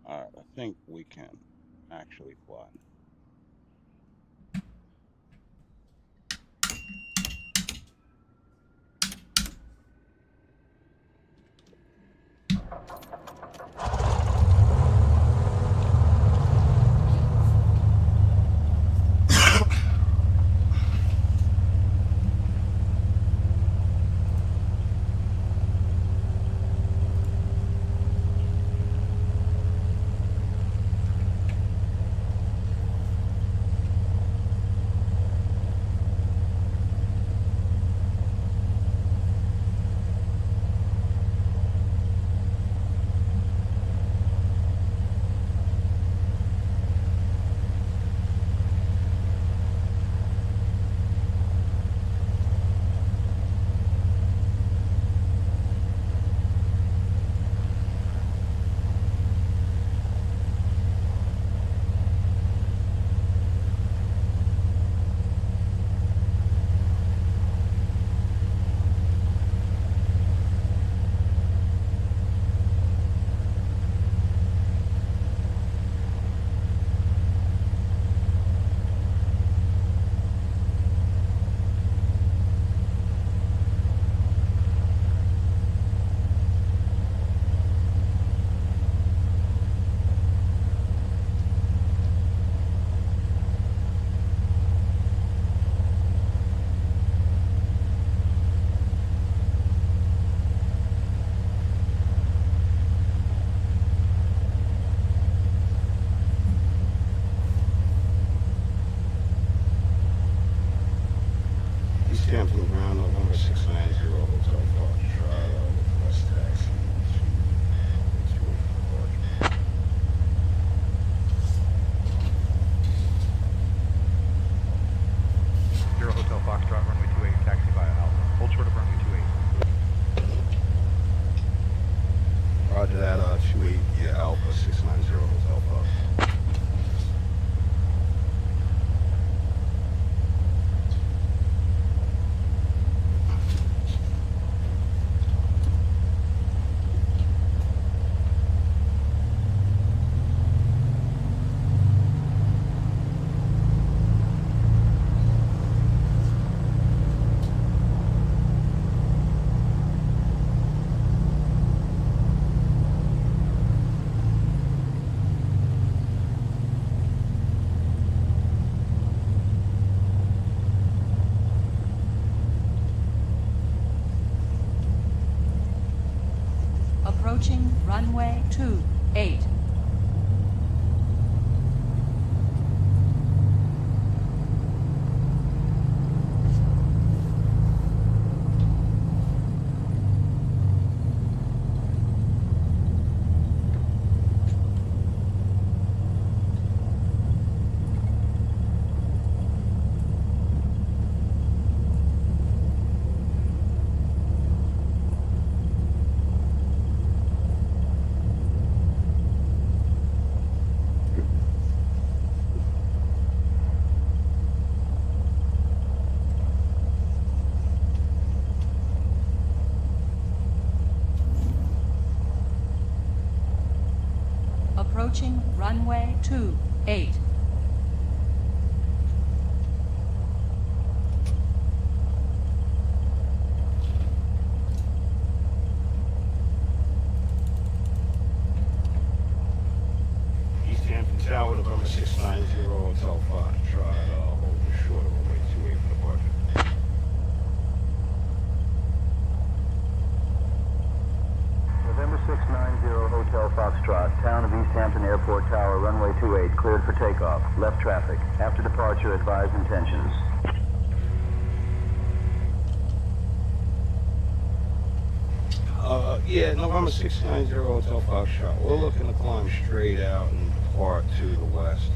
All right, I think we can actually fly. East Hampton Ground, November 690, Hotel Foxtrot, West Taxi, Zero Hotel Foxtrot, runway 28, taxi via Alpha. Hold short of runway 28. Roger that, 28, yeah, Alpha 690, Hotel Fox. Approaching runway 28. Approaching runway 28. East Hampton Tower, November 690, Hotel Foxtrot, over short of runway 28 for departure. November 690 Hotel Foxtrot, town of East Hampton Airport Tower, runway 28, cleared for takeoff. Left traffic. After departure, advise intentions. Yeah, November 690, Hotel Foxtrot. We're looking to climb straight out and depart to the west.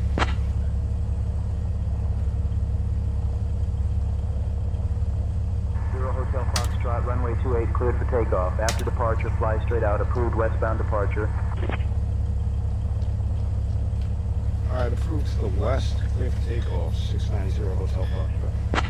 Zero Hotel Foxtrot, runway 28, cleared for takeoff. After departure, fly straight out. Approved westbound departure. Alright, approved to the west, clear for takeoff, 690 Hotel Foxtrot.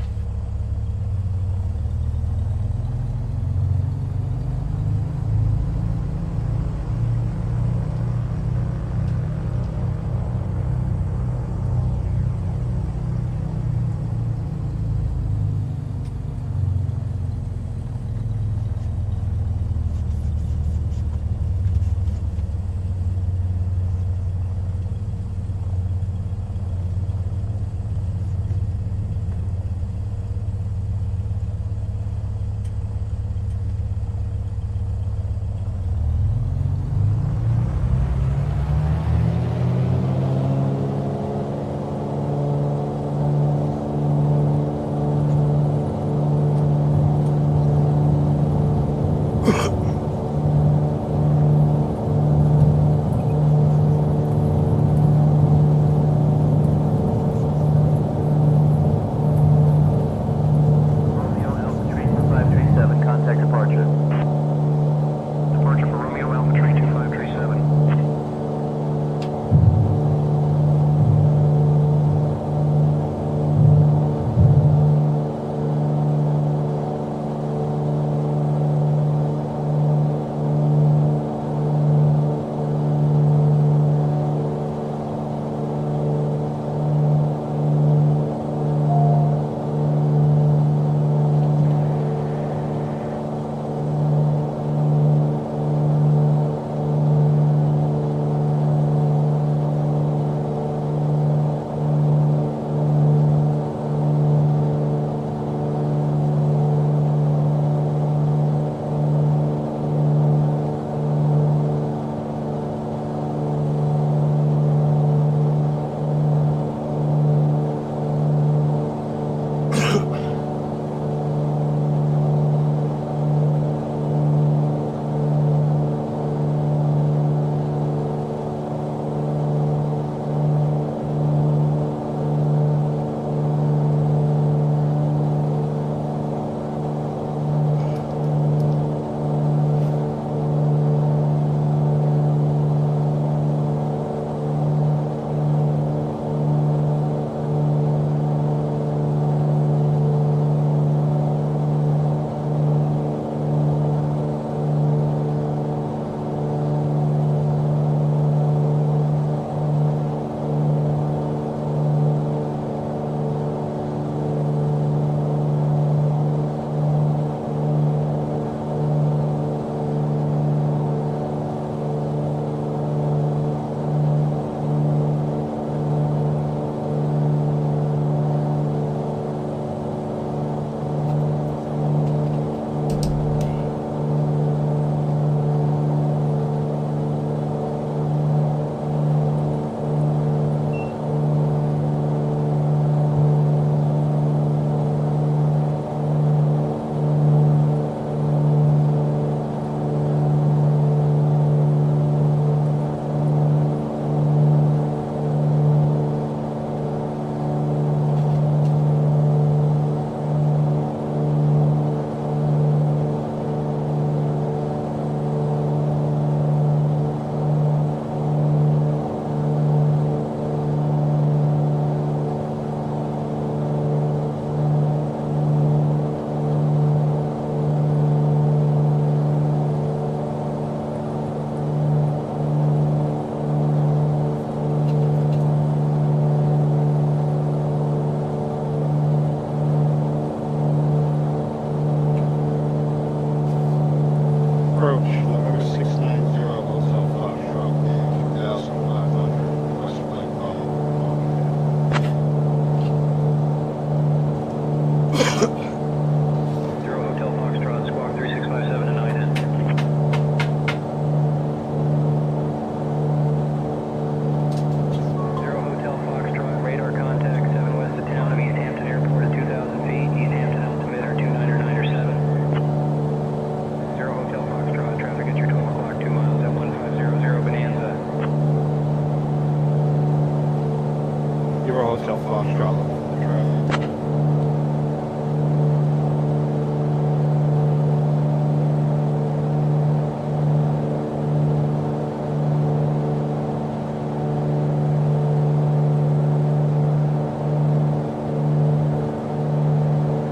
Foxtrot looking for the traffic.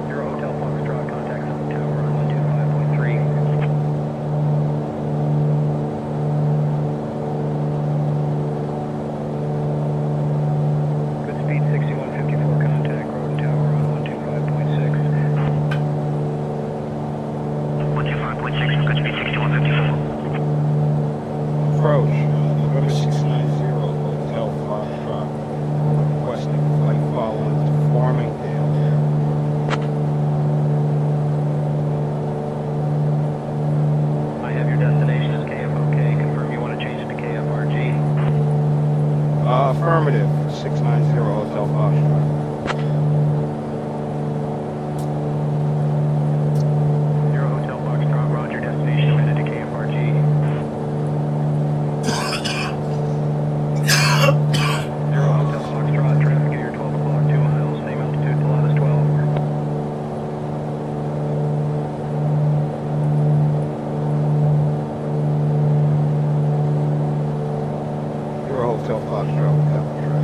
Zero Hotel Foxtrot, contact Southern Tower on 125.3. Good speed 6154, contact Road and Tower on 125.6. 125.6, good speed 6154. Approach, November 690 Hotel Foxtrot, requesting flight following to Farmingdale. I have your destination as KFOK. Confirm you want to change it to KFRG. Affirmative, 690 Hotel Foxtrot. Zero Hotel Foxtrot, roger, destination amended to KFRG. Zero Hotel Foxtrot, traffic at your 12 o'clock, 2 miles, same altitude, Pilatus 12. Zero Hotel Foxtrot, we have the traffic.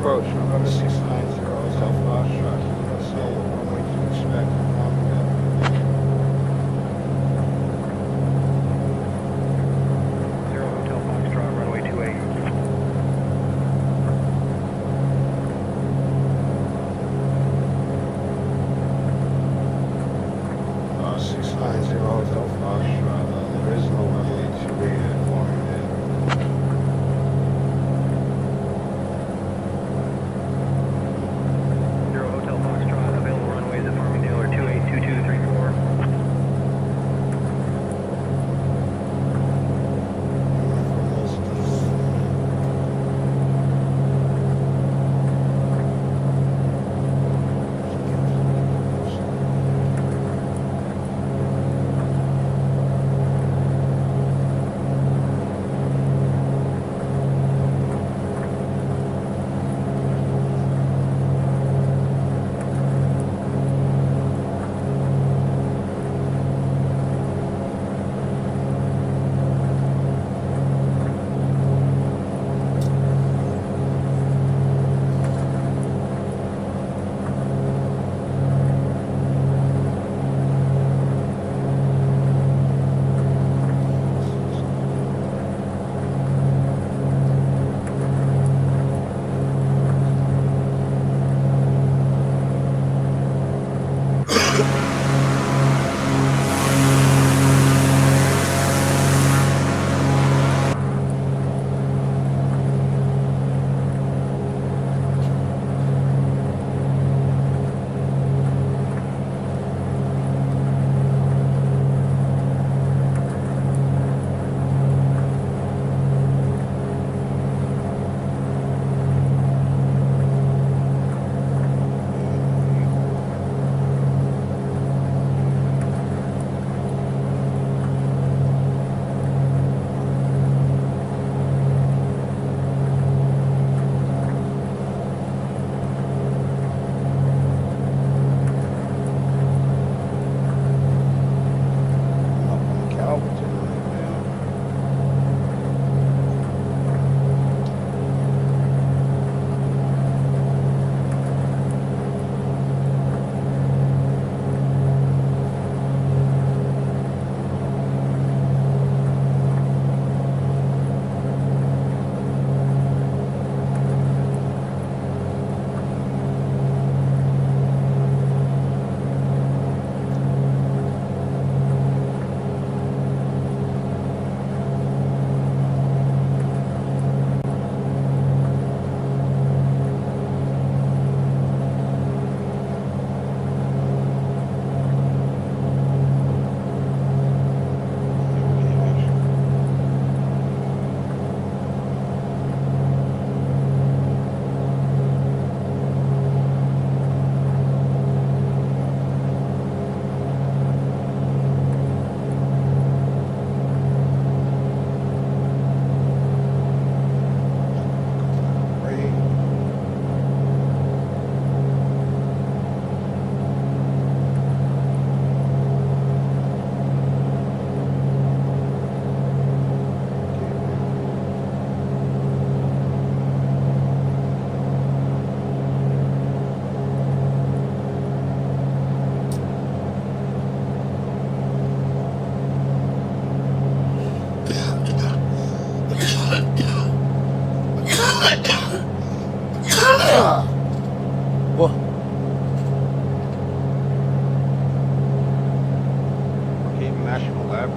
Approach, November 690 Hotel Foxtrot, let us know what runway to expect from Farmingdale. Zero Hotel Foxtrot, runway 28. 690 Hotel Foxtrot, there is no runway 28 at Farmingdale. Zero Hotel What? Brookhaven National Lab.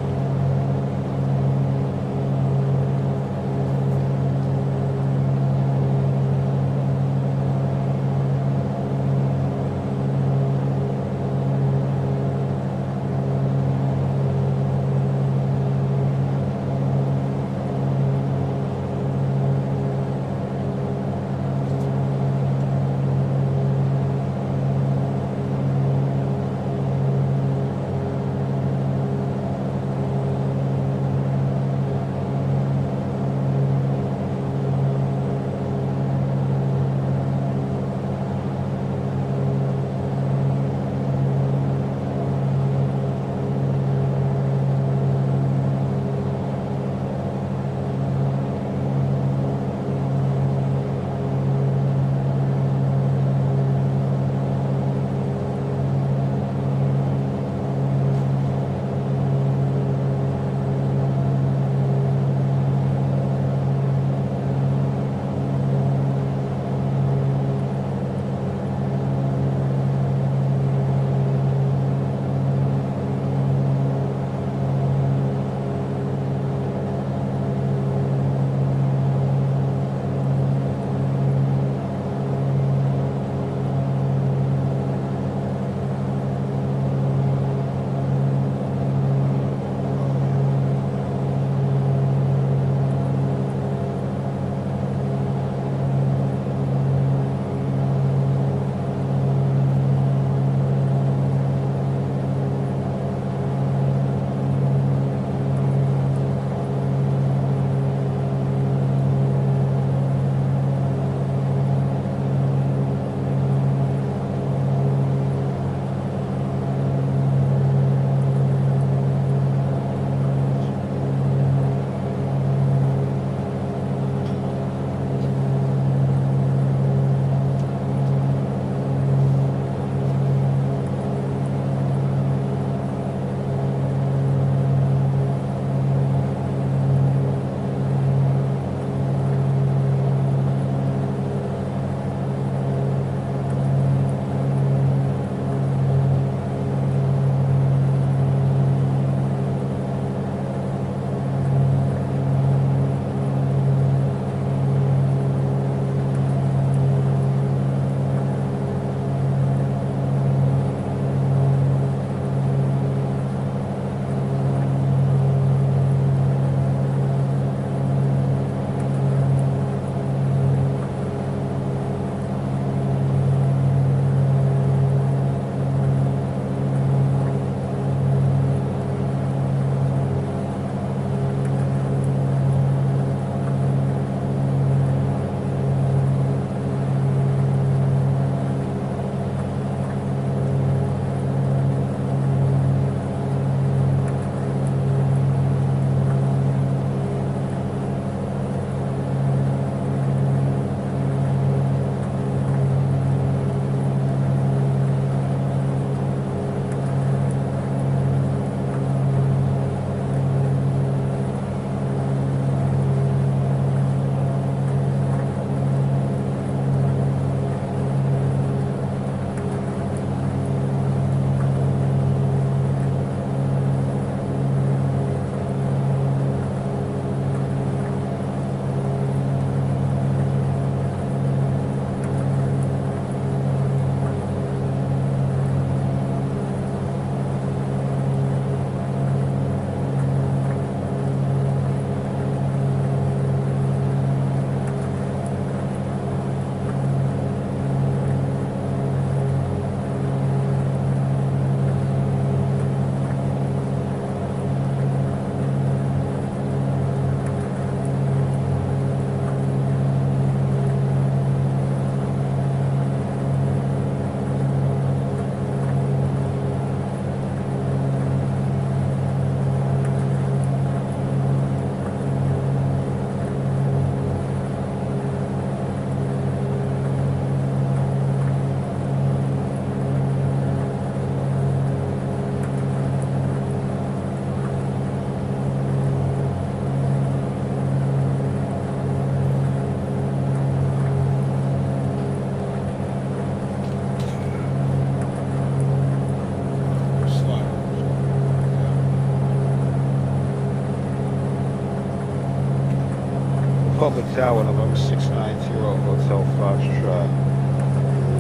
Republic Tower, November 690, Hotel Foxtrot.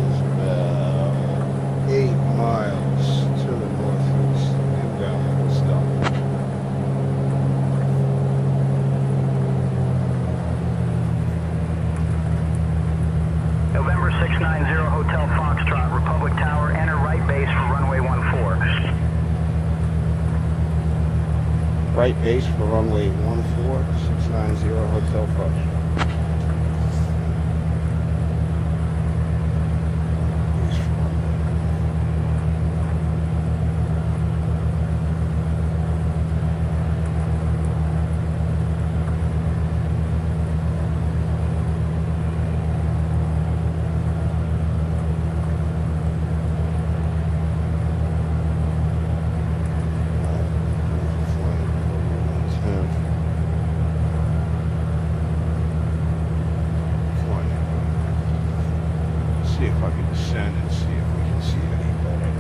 It's about 8 miles to the northeast. Inbound level stop. November 690 Hotel Foxtrot, Republic Tower, enter right base for runway 14. Right base for runway 14, 690 Hotel Foxtrot. Base for runway. See if I can descend and see if we can see any better.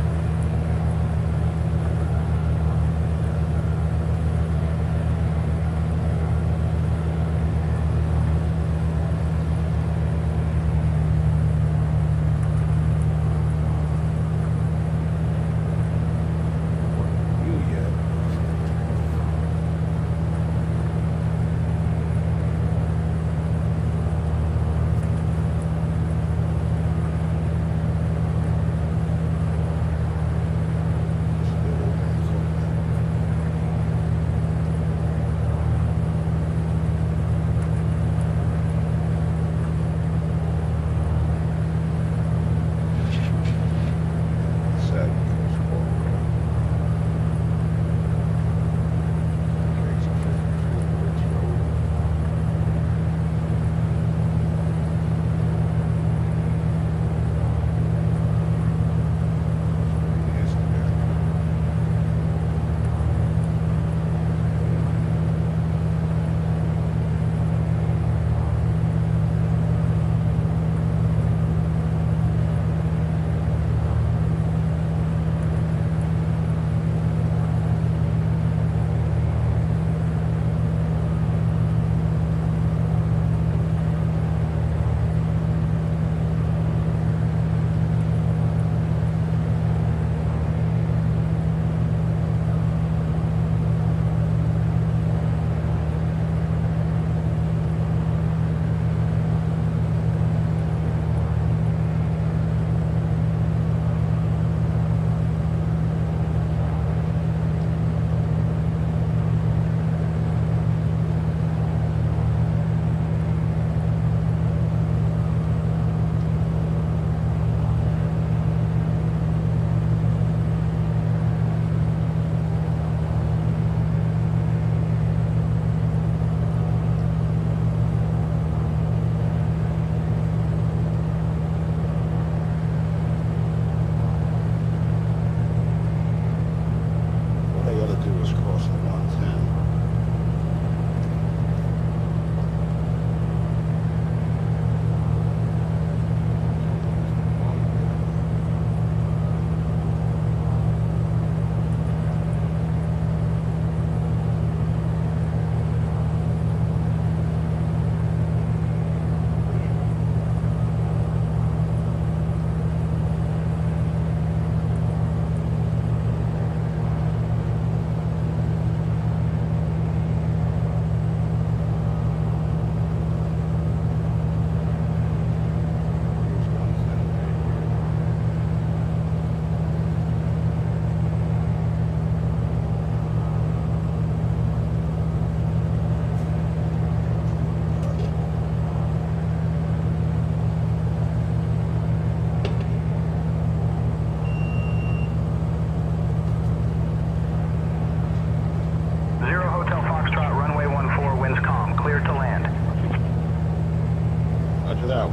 What view yet?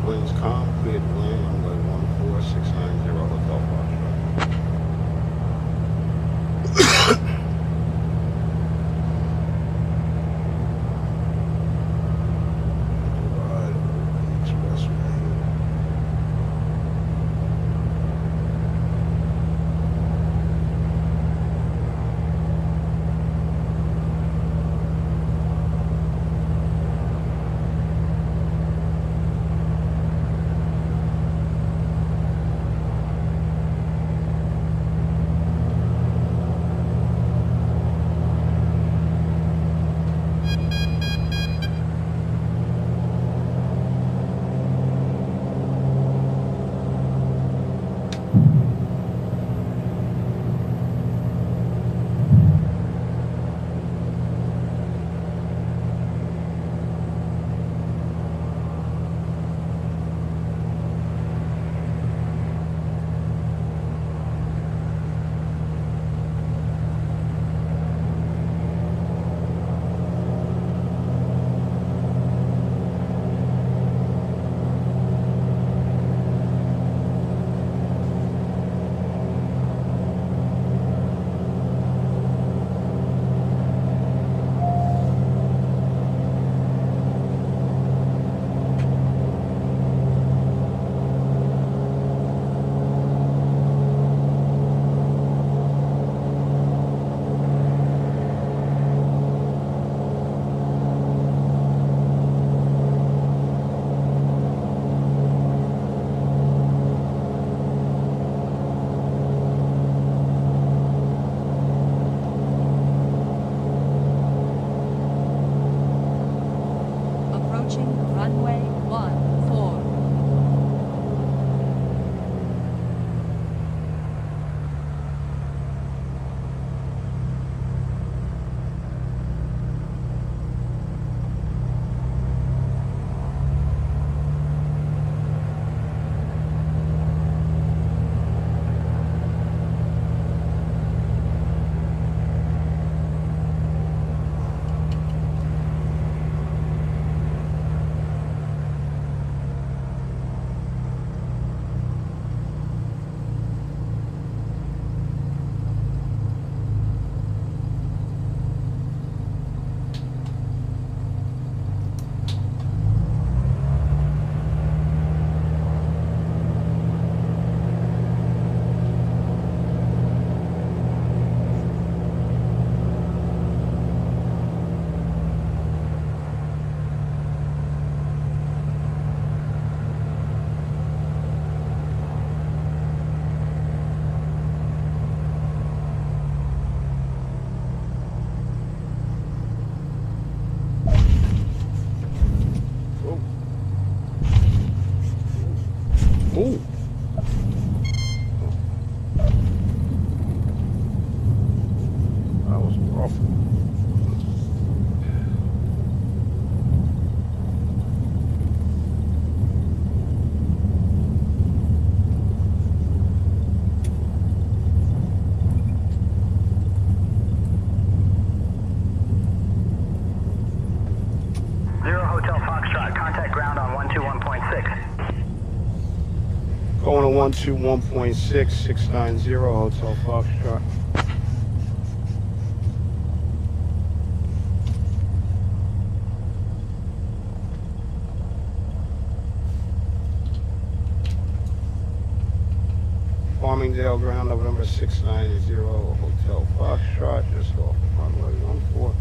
Winds calm, cleared to land, runway 14690 Hotel Foxtrot. Divide the expressway. Ooh. That was rough. Zero Hotel Foxtrot, contact ground on 121.6. Going to 121.6, 690 Hotel Foxtrot. Farmingdale ground, November 690 Hotel Foxtrot, just off runway 14.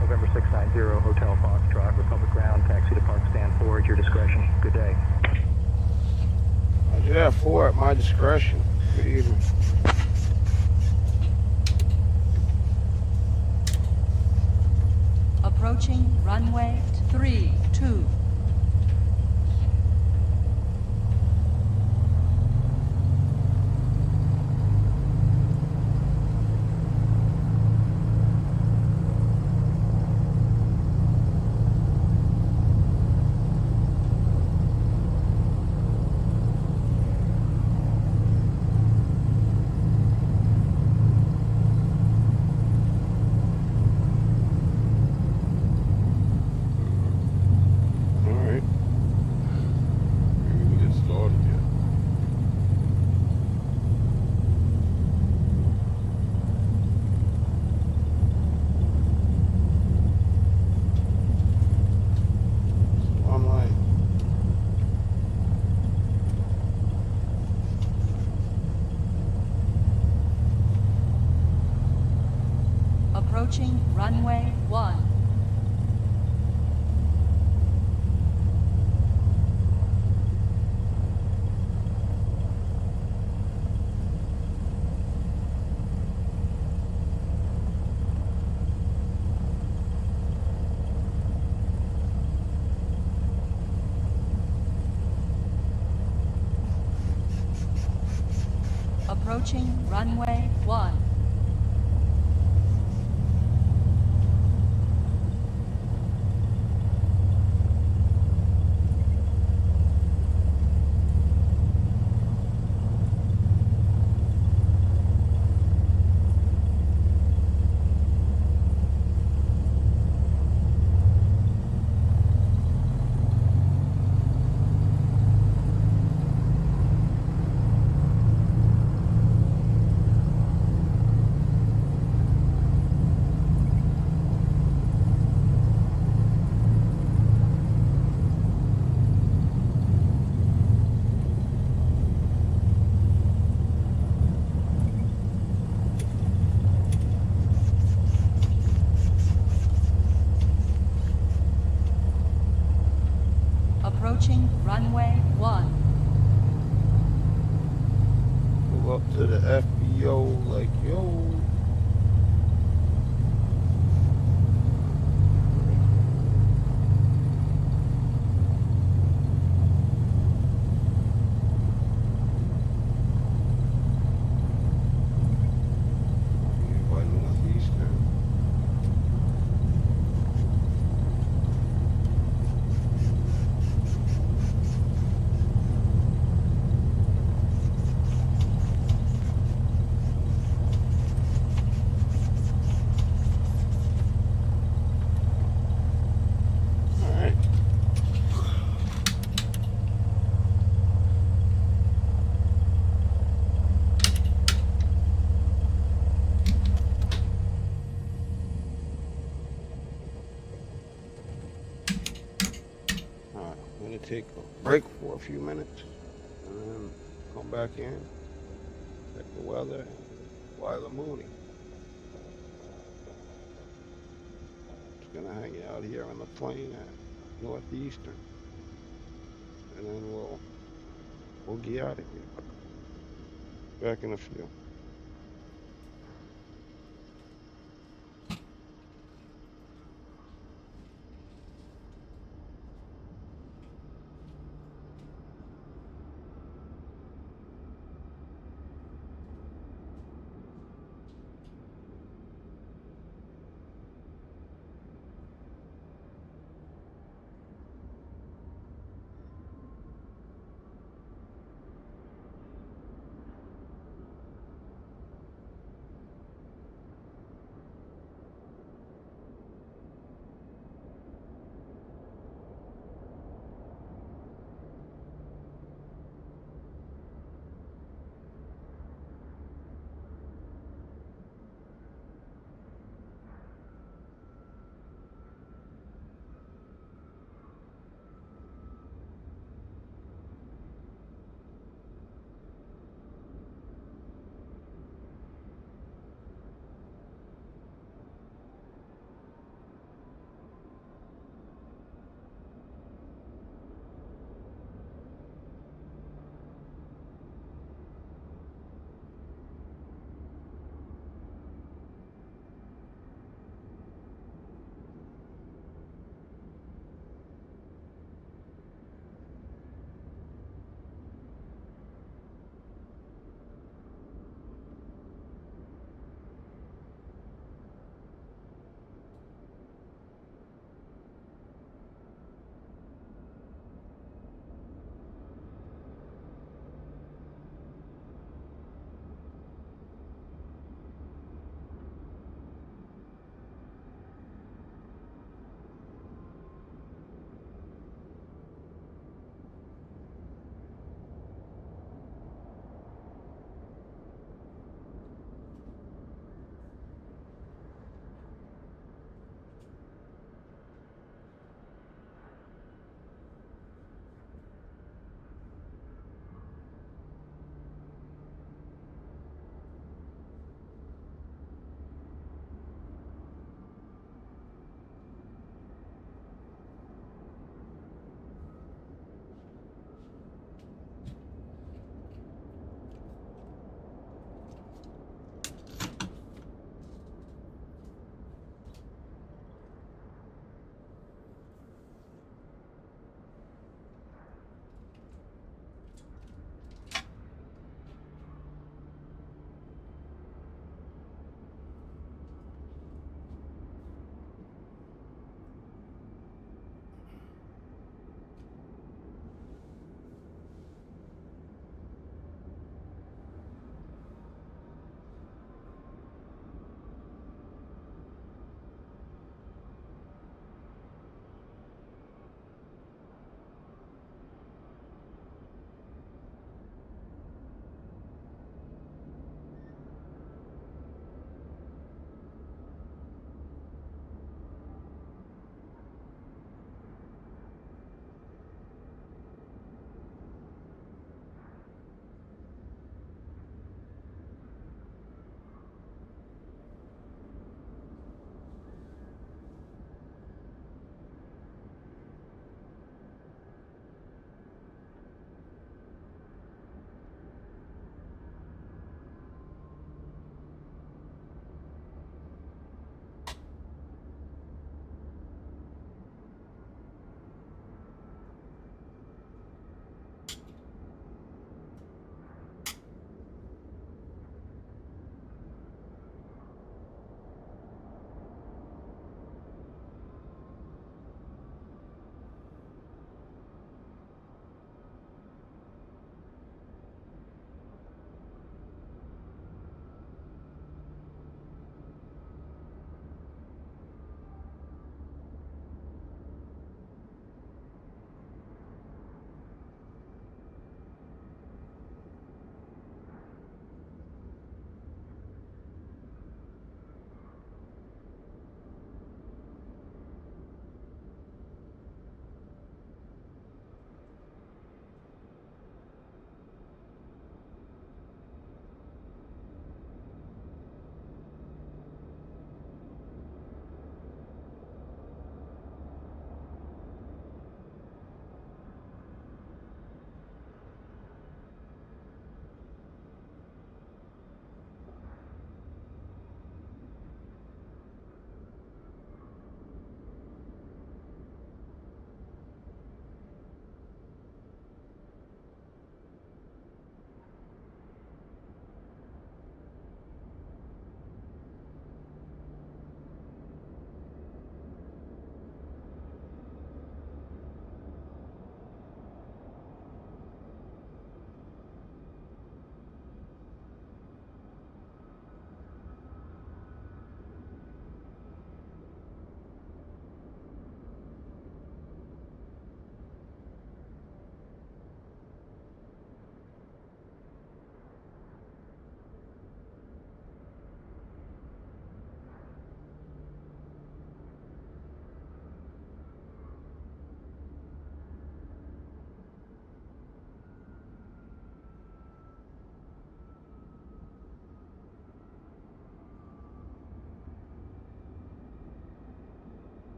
November 690 Hotel Foxtrot, Republic Ground, taxi to Park Stand 4 at your discretion. Good day. Yeah, 4 at my discretion. Good evening. Approaching runway 32. All right. Maybe we can get started yet. So I'm like, Approaching runway 1. Approaching runway 1. Approaching runway 1. pull up to the FBO like, yo. By Northeastern. Alright. Alright, I'm gonna take a break for a few minutes and then come back in, check the weather, and fly the Mooney. Just gonna hang out here on the plane at Northeastern, and then we'll get out of here. Back in a few.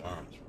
turns, man.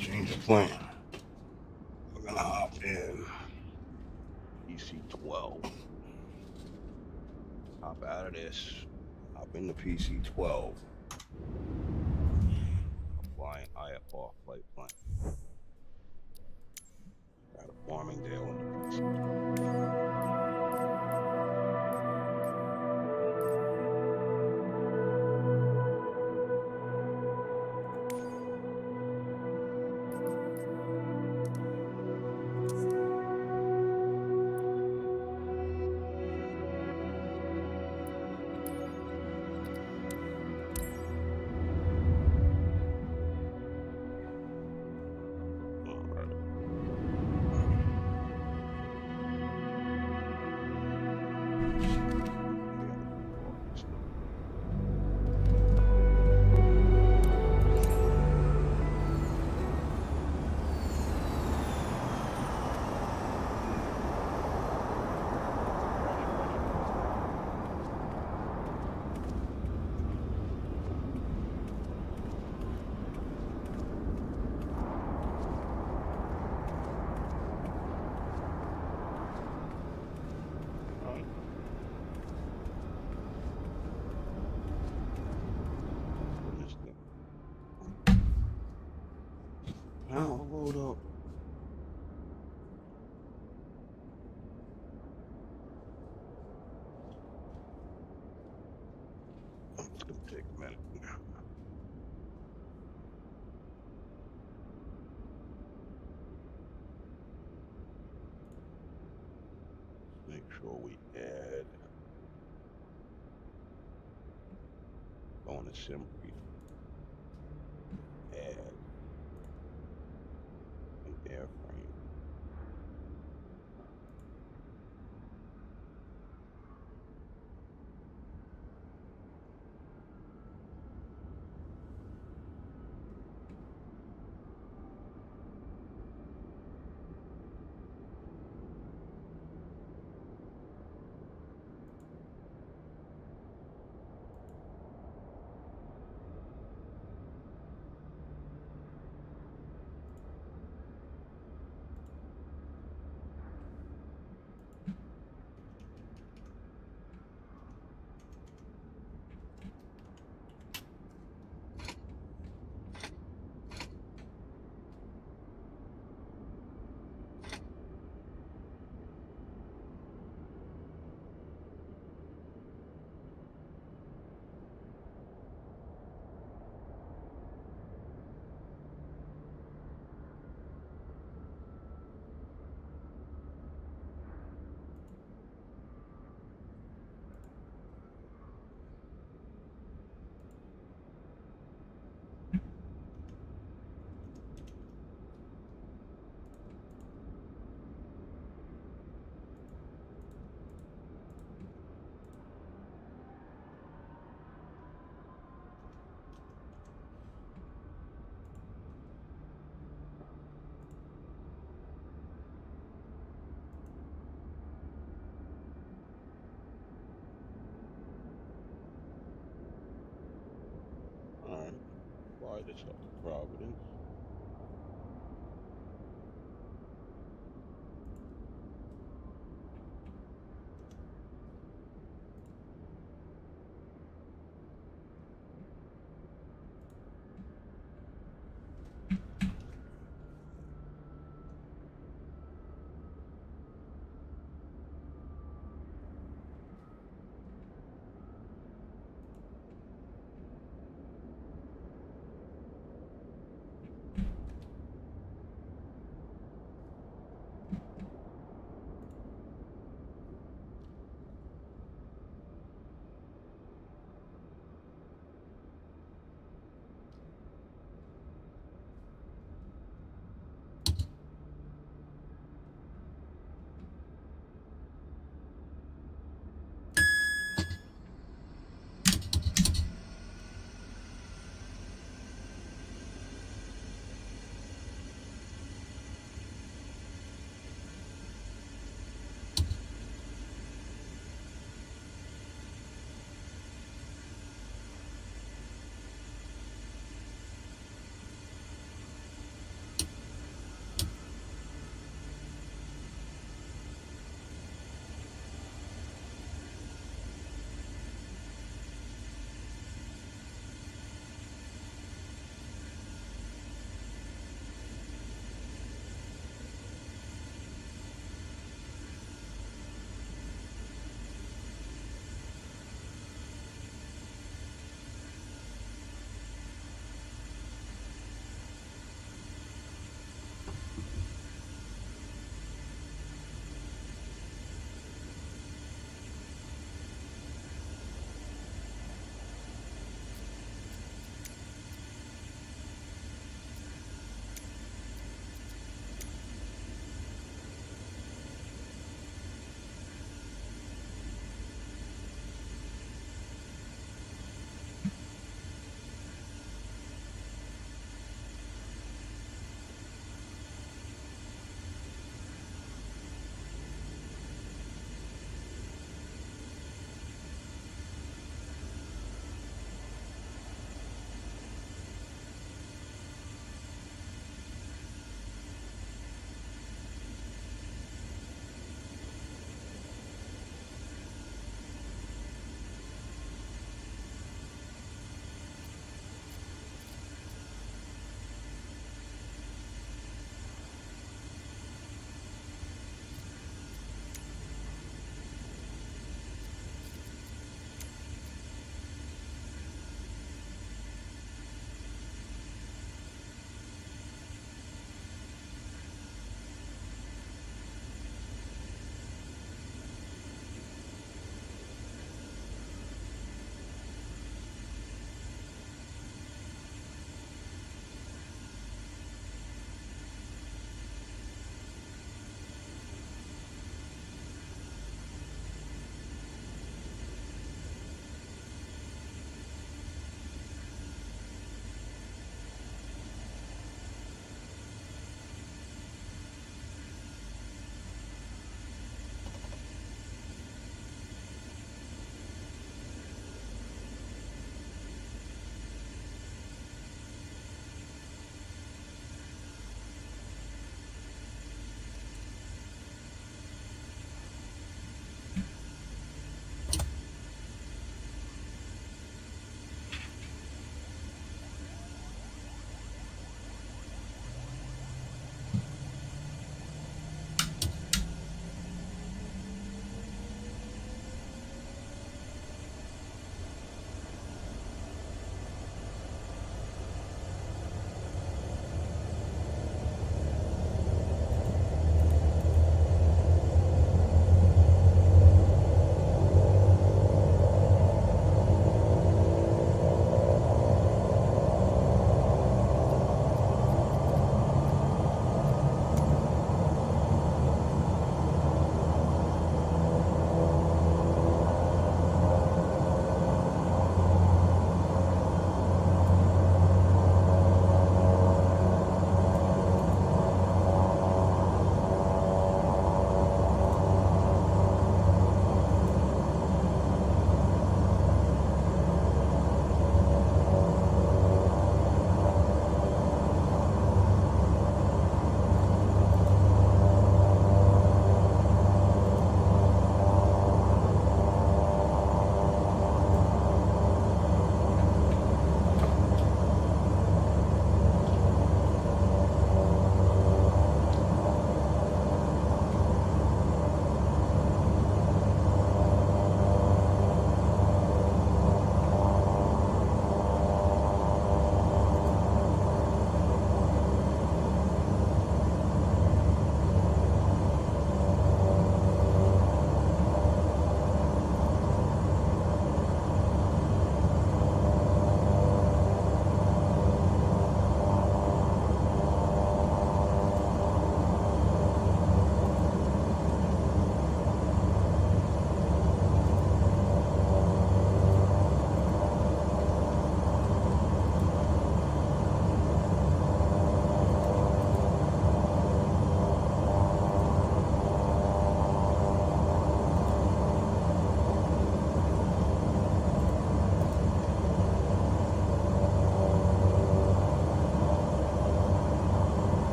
Change of plan. We're gonna hop in. out of this. Hop in the PC-12. Flying IFR flight plan. Out of Farmingdale in the PC-12. Now load up. It's gonna take a minute. Make sure we add on the sim brief. Add an airframe. Alright, fly this up to Providence.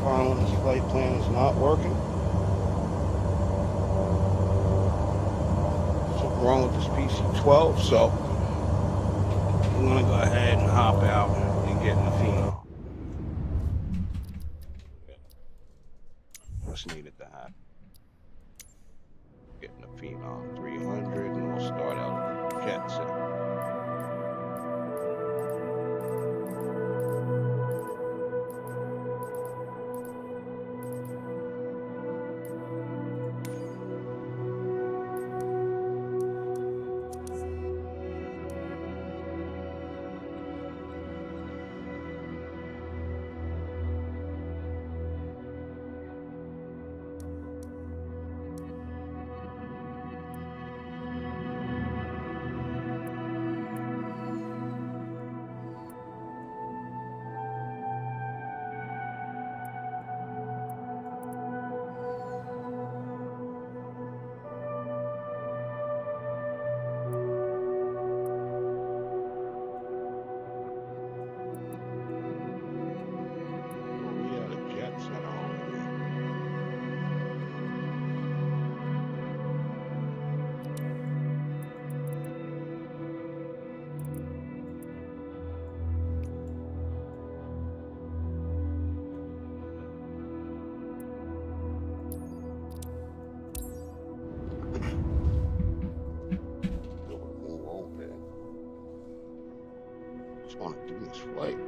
following this flight plan is not working. Something wrong with this PC-12, so I'm gonna go ahead and hop out and get in the Phenom. Just needed to happen. Getting the Phenom 300, and we'll start out with jet set. We had a jet set on here. Move over there. Just want to do this flight.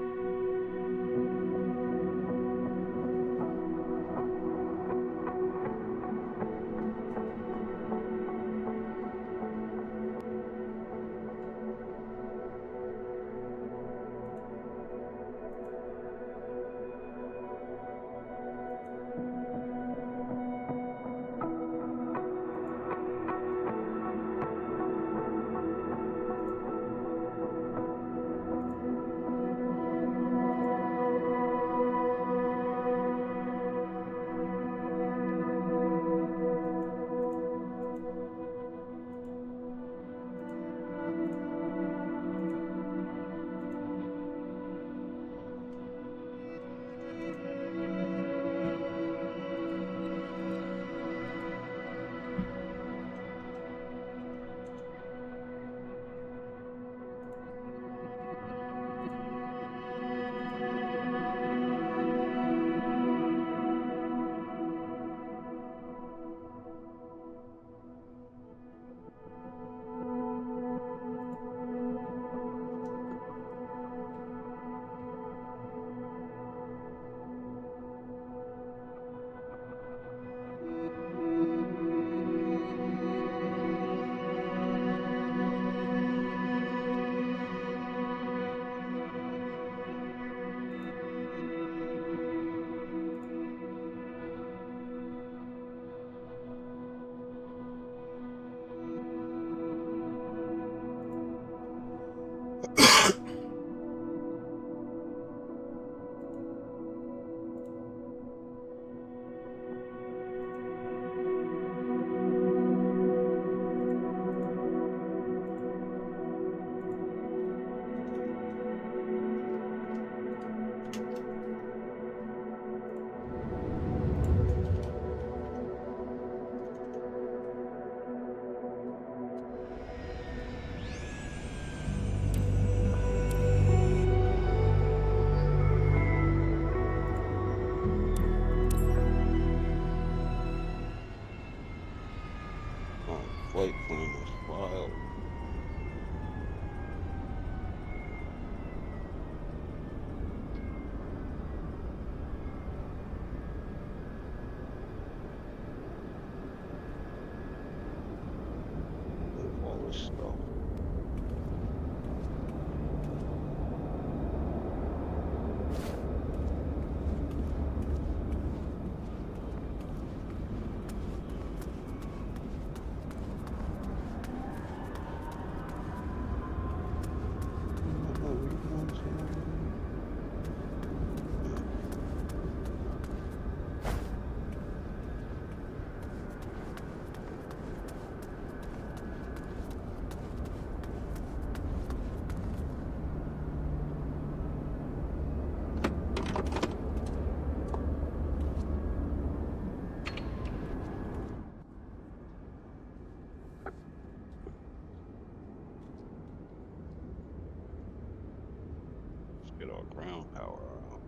Get our ground power out.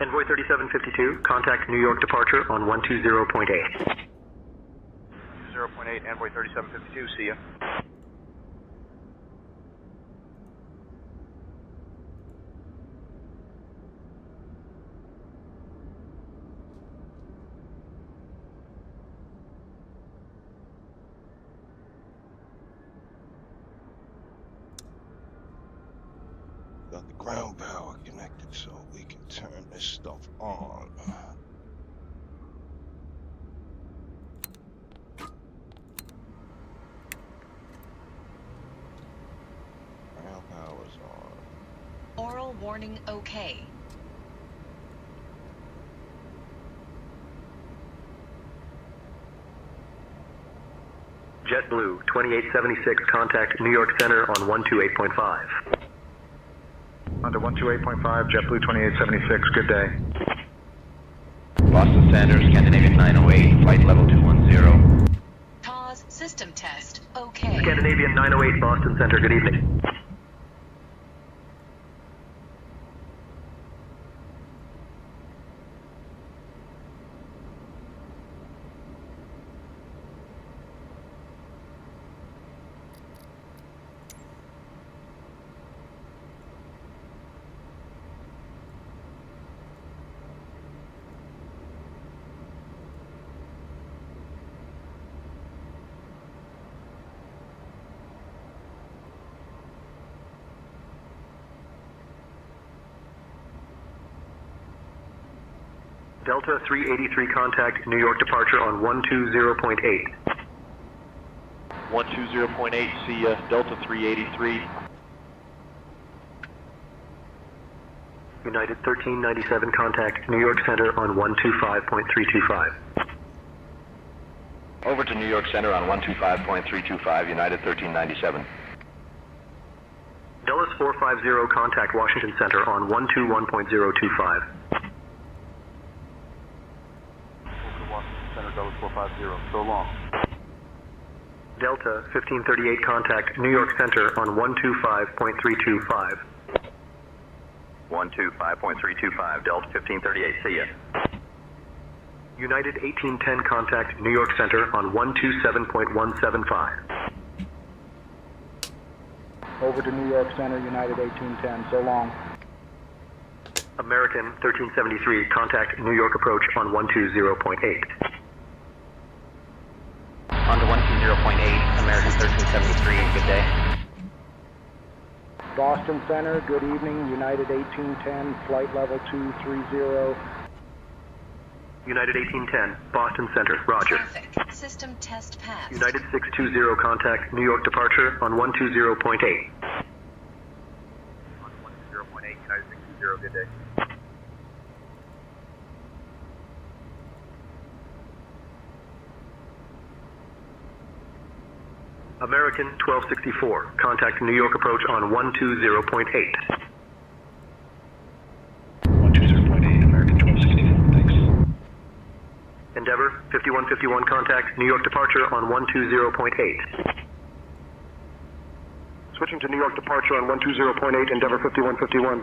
Envoy 3752, contact New York departure on 120.8. 0.8, Envoy 3752, see ya. Got the ground power connected so we can turn this stuff on. Ground power's on. Oral warning okay. JetBlue 2876, contact New York Center on 128.5. Under 128.5, JetBlue 2876, good day. Boston Center, Scandinavian 908, flight level 210. TAWS system test okay. Scandinavian 908, Boston Center, good evening. Delta 383, contact New York departure on 120.8. 120.8, see ya, Delta 383. United 1397, contact New York Center on 125.325. Over to New York Center on 125.325, United 1397. Dulles 450, contact Washington Center on 121.025. Center, Dulles 450, so long. Delta 1538, contact New York Center on 125.325. 125.325, Delta 1538, see ya. United 1810, contact New York Center on 127.175. Over to New York Center, United 1810, so long. American 1373, contact New York approach on 120.8. Under 120.8, American 1373, good day. Boston Center, good evening, United 1810, flight level 230. United 1810, Boston Center, roger. Traffic. System test passed. United 620, contact New York departure on 120.8. 120.8, United 620, good day. American 1264, contact New York approach on 120.8. 120.8, American 1264, thanks. Endeavor 5151, contact New York departure on 120.8. Switching to New York departure on 120.8, Endeavor 5151.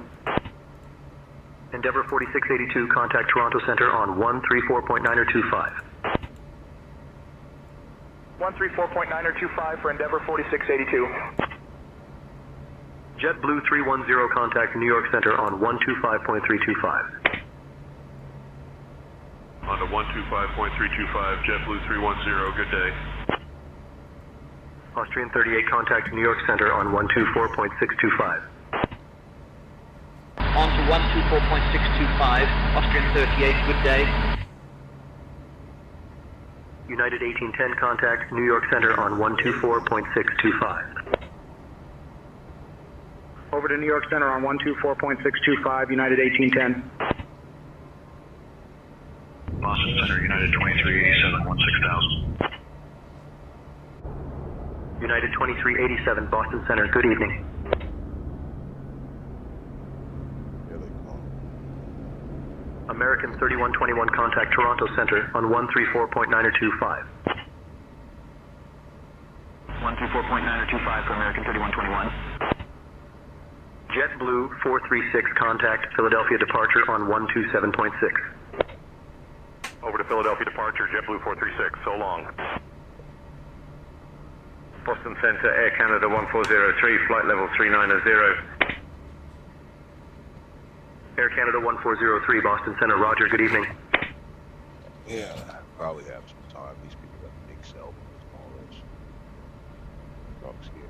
Endeavor 4682, contact Toronto Center on 134.925. 134.925 for Endeavor 4682. JetBlue 310, contact New York Center on 125.325. On to 125.325, JetBlue 310, good day. Austrian 38, contact New York Center on 124.625. On to 124.625, Austrian 38, good day. United 1810, contact New York Center on 124.625. Over to New York Center on 124.625, United 1810. Boston Center, United 2387, 16,000. United 2387, Boston Center, good evening. American 3121, contact Toronto Center on 134.925. 134.925 for American 3121. JetBlue 436, contact Philadelphia departure on 127.6. Over to Philadelphia departure, JetBlue 436, so long. Boston Center, Air Canada 1403, flight level 390. Air Canada 1403, Boston Center, roger, good evening. Yeah, probably have some time. These people got big cell phones and all this. Trucks here.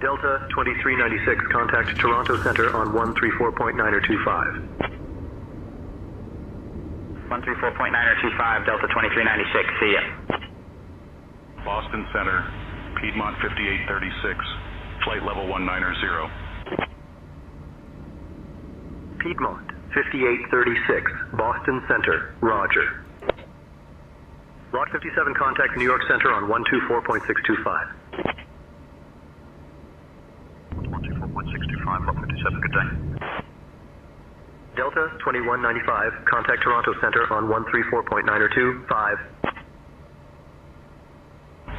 Delta 2396, contact Toronto Center on 134.925. 134.925, Delta 2396, see ya. Boston Center, Piedmont 5836, flight level 190. Piedmont 5836, Boston Center, roger. Lot 57, contact New York Center on 124.625. 124.625, Lot 57, good day. Delta 2195, contact Toronto Center on 134.925.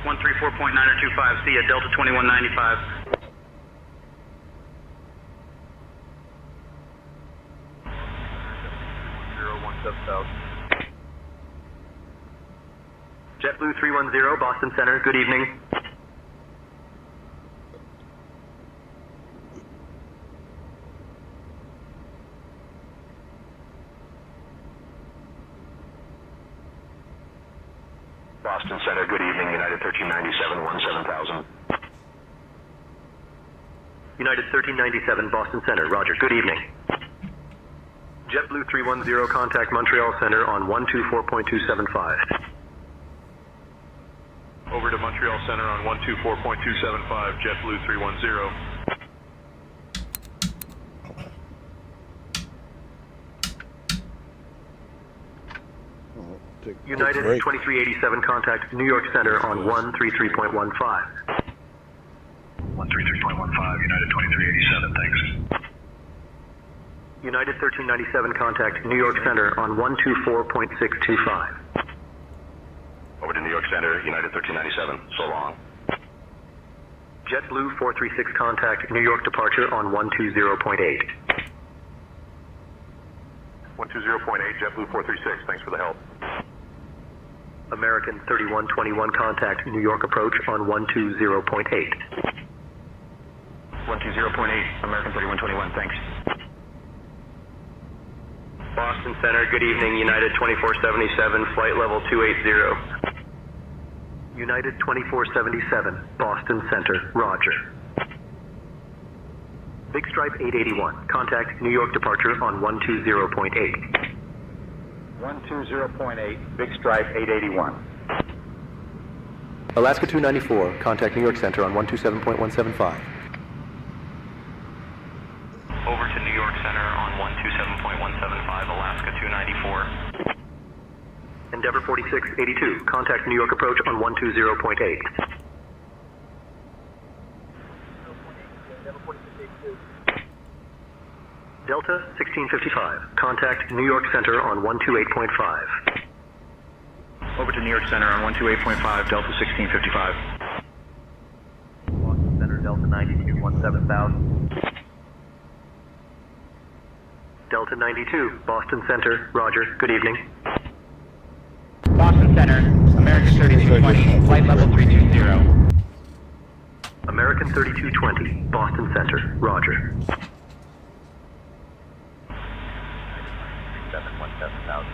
134.925, see ya, Delta 2195. JetBlue 310, Boston Center, good evening. Boston Center, good evening, United 1397, 17000. United 1397, Boston Center, roger, good evening. JetBlue 310, contact Montreal Center on 124.275. Over to Montreal Center on 124.275, JetBlue 310. United 2387, contact New York Center on 133.15. 133.15, United 2387, thanks. United 1397, contact New York Center on 124.625. Over to New York Center, United 1397, so long. JetBlue 436, contact New York departure on 120.8. 120.8, JetBlue 436, thanks for the help. American 3121, contact New York approach on 120.8. 120.8, American 3121, thanks. Boston Center, good evening, United 2477, flight level 280. United 2477, Boston Center, roger. Big Stripe 881, contact New York departure on 120.8. 120.8, Big Stripe 881. Alaska 294, contact New York Center on 127.175. Over to New York Center on 127.175, Alaska 294. Endeavor 4682, contact New York approach on 120.8. Delta 1655, contact New York Center on 128.5. Over to New York Center on 128.5, Delta 1655. Boston Center, Delta 92, 17000. Delta 92, Boston Center, roger, good evening. Boston Center, American 3220, flight level 320. American 3220, Boston Center, roger. 17000.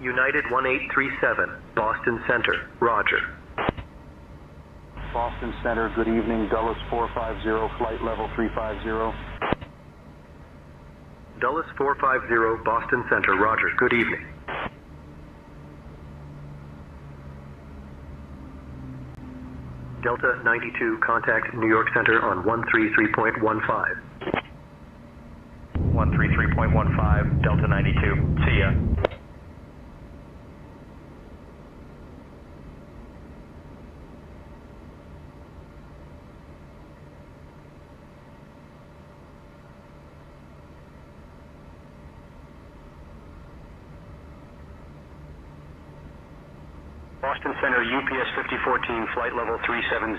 United 1837, Boston Center, roger. Boston Center, good evening, Dulles 450, flight level 350. Dulles 450, Boston Center, roger, good evening. Delta 92, contact New York Center on 133.15. 133.15, Delta 92. See ya. Boston Center, UPS 5014, flight level 370.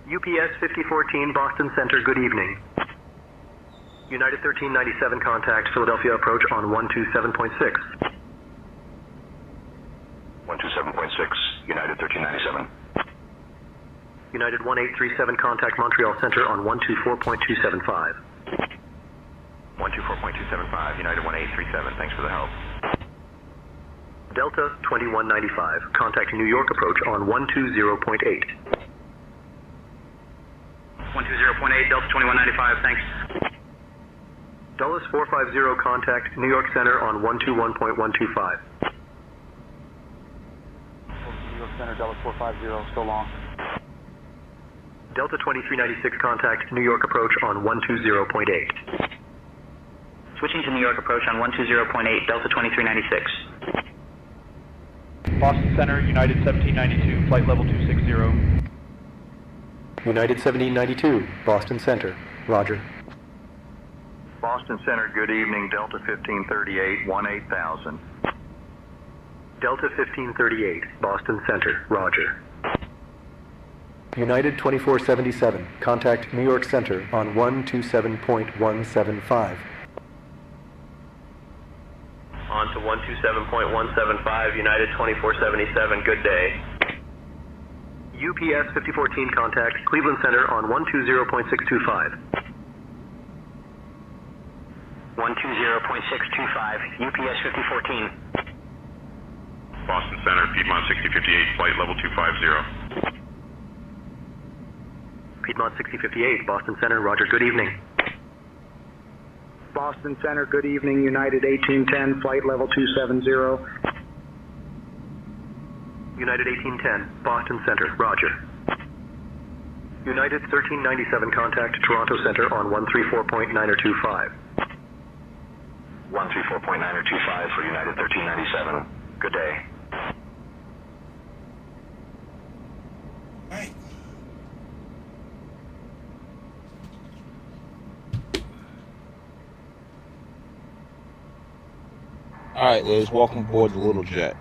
UPS 5014, Boston Center, good evening. United 1397, contact Philadelphia approach on 127.6. 127.6, United 1397. United 1837, contact Montreal Center on 124.275. 124.275, United 1837. Thanks for the help. Delta 2195, contact New York approach on 120.8. 120.8, Delta 2195, thanks. Dulles 450, contact New York Center on 121.125. New York Center, Dulles 450, so long. Delta 2396, contact New York approach on 120.8. Switching to New York approach on 120.8, Delta 2396. Boston Center, United 1792, flight level 260. United 1792, Boston Center, roger. Boston Center, good evening. Delta 1538, 18,000. Delta 1538, Boston Center, roger. United 2477, contact New York Center on 127.175. On to 127.175, United 2477. Good day. UPS 5014, contact Cleveland Center on 120.625. 120.625, UPS 5014. Boston Center, Piedmont 6058, flight level 250. Piedmont 6058, Boston Center, roger, good evening. Boston Center, good evening. United 1810, flight level 270. United 1810, Boston Center, roger. United 1397, contact Toronto Center on 134.9025. 134.9025 for United 1397. Good day. All right, Liz, welcome aboard the Little Jet.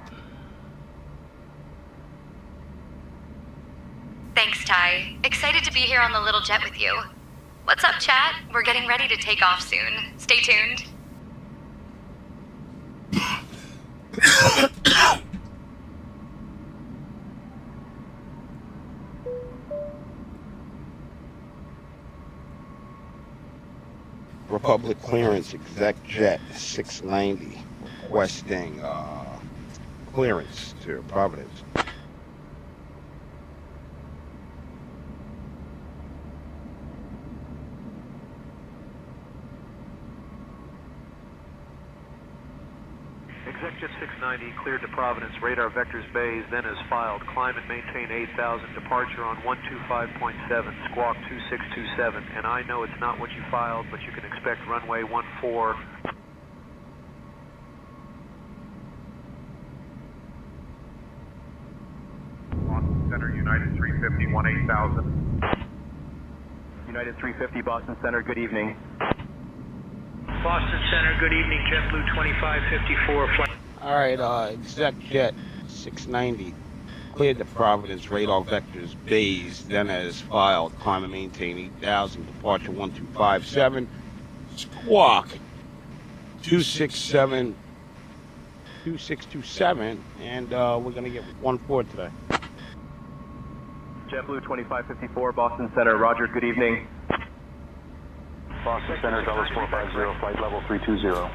Thanks, Ty. Excited to be here on the Little Jet with you. What's up, chat? We're getting ready to take off soon. Stay tuned. Republic Clearance Exec Jet 690 requesting clearance to Providence. ExecJet 690 cleared to Providence, radar vectors bays, then as filed. Climb and maintain 8,000, departure on 125.7, squawk 2627. And I know it's not what you filed, but you can expect runway 14. Boston Center, United 350, 18,000. United 350, Boston Center, good evening. Boston Center, good evening, JetBlue 2554, flight. All right, Exec Jet 690 cleared to Providence, radar vectors bays, then as filed. Climb and maintain 8,000, departure 1257, squawk 2627, and we're gonna get 14 today. JetBlue 2554, Boston Center, roger, good evening. Boston Center, Dulles 450, flight level 320.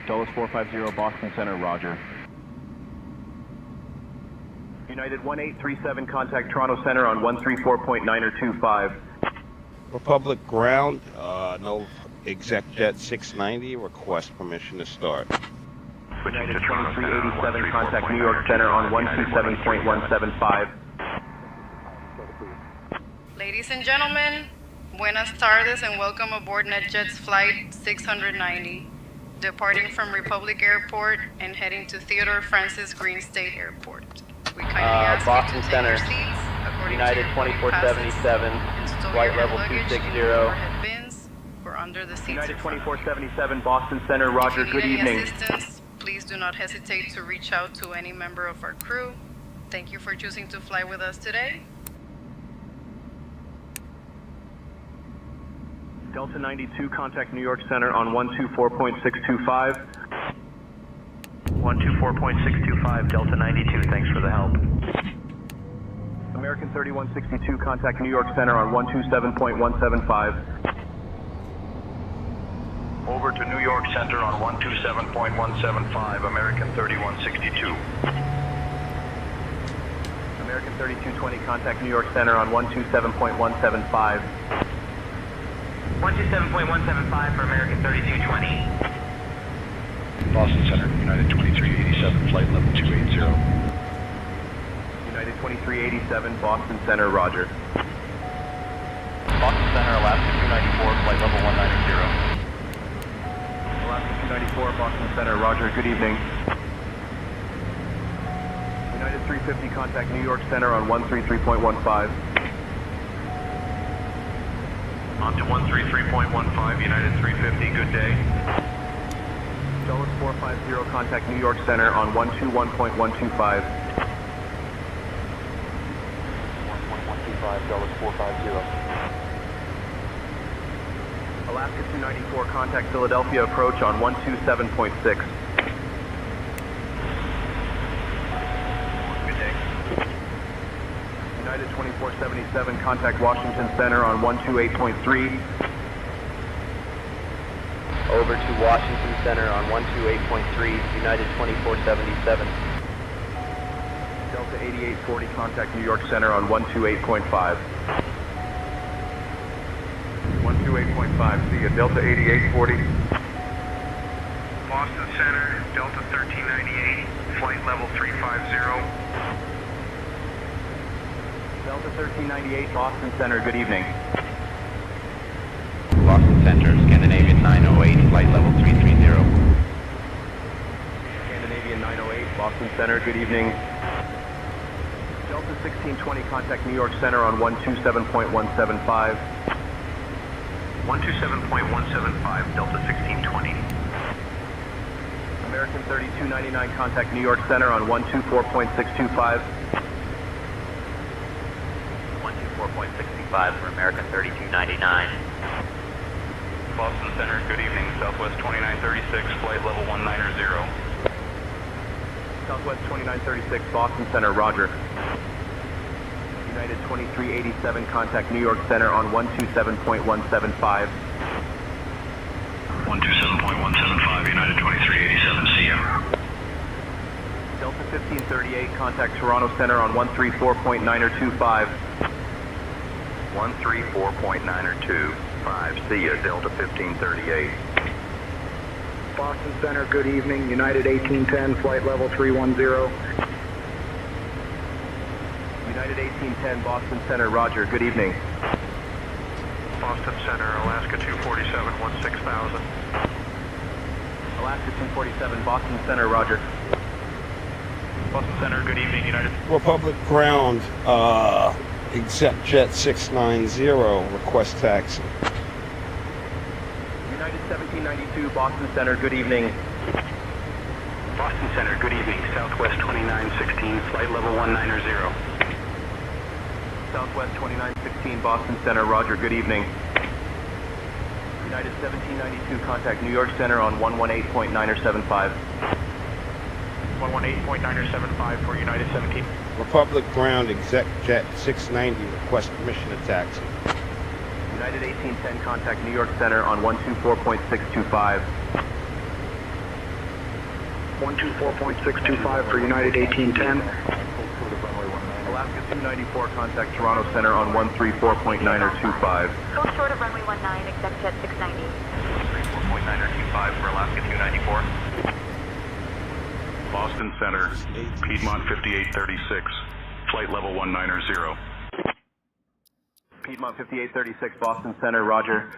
Dulles 450, Boston Center, roger. United 1837, contact Toronto Center on 134.9025. Republic ground, no Exec Jet 690, request permission to start. Switching to Toronto Center on 2387, contact New York Center on 127.175. Ladies and gentlemen, buenas tardes and welcome aboard NetJet's Flight 690, departing from Republic Airport and heading to Theodore Francis Green State Airport. We kindly ask Boston you to Center, take your seats according United to your boarding passes, 2477, install flight your level hand luggage in 260. your overhead bins or under the seats. United in front of you. 2477, Boston Center, Roger, If you good need evening. any assistance, please do not hesitate to reach out to any member of our crew. Thank you for choosing to fly with us today. Delta 92, contact New York Center on 124.625. 124.625, Delta 92, thanks for the help. American 3162, contact New York Center on 127.175. Over to New York Center on 127.175, American 3162. American 3220, contact New York Center on 127.175. 127.175 for American 3220. Boston Center, United 2387, flight level 280. United 2387, Boston Center, Roger. Boston Center, Alaska 294, flight level 190. Alaska 294, Boston Center, Roger, good evening. United 350, contact New York Center on 133.15. On to 133.15, United 350, good day. Dulles 450, contact New York Center on 121.125. 1.125, Dulles 450. Alaska 294, contact Philadelphia approach on 127.6. Good day. United 2477, contact Washington Center on 128.3. Over to Washington Center on 128.3, United 2477. Delta 8840, contact New York Center on 128.5. 128.5, see ya, Delta 8840. Boston Center, Delta 1398, flight level 350. Delta 1398, Boston Center, good evening. Boston Center, Scandinavian 908, flight level 330. Scandinavian 908, Boston Center, good evening. Delta 1620, contact New York Center on 127.175. 127.175, Delta 1620. American 3299, contact New York Center on 124.625. 124.625 for American 3299. Boston Center, good evening. Southwest 2936, flight level 190. Southwest 2936, Boston Center, Roger. United 2387, contact New York Center on 127.175. 127.175, United 2387, see ya. Delta 1538, contact Toronto Center on 134.925. 134.925, see ya, Delta 1538. Boston Center, good evening. United 1810, flight level 310. United 1810, Boston Center, Roger, good evening. Boston Center, Alaska 247, 16,000. Alaska 247, Boston Center, Roger. Boston Center, good evening, United. Republic ground, ExecJet 690, request taxi. United 1792, Boston Center, good evening. Boston Center, good evening. Southwest 2916, flight level 190. Southwest 2916, Boston Center, Roger, good evening. United 1792, contact New York Center on 118.975. 118.975 for United 17. Republic ground, ExecJet 690, request permission to taxi. United 1810, contact New York Center on 124.625. 124.625 for United 1810. Alaska 294, contact Toronto Center on 134.925. Go short of runway 19, ExecJet 690. 134.925 for Alaska 294. Boston Center, Piedmont 5836, flight level 190. Piedmont 5836, Boston Center, roger.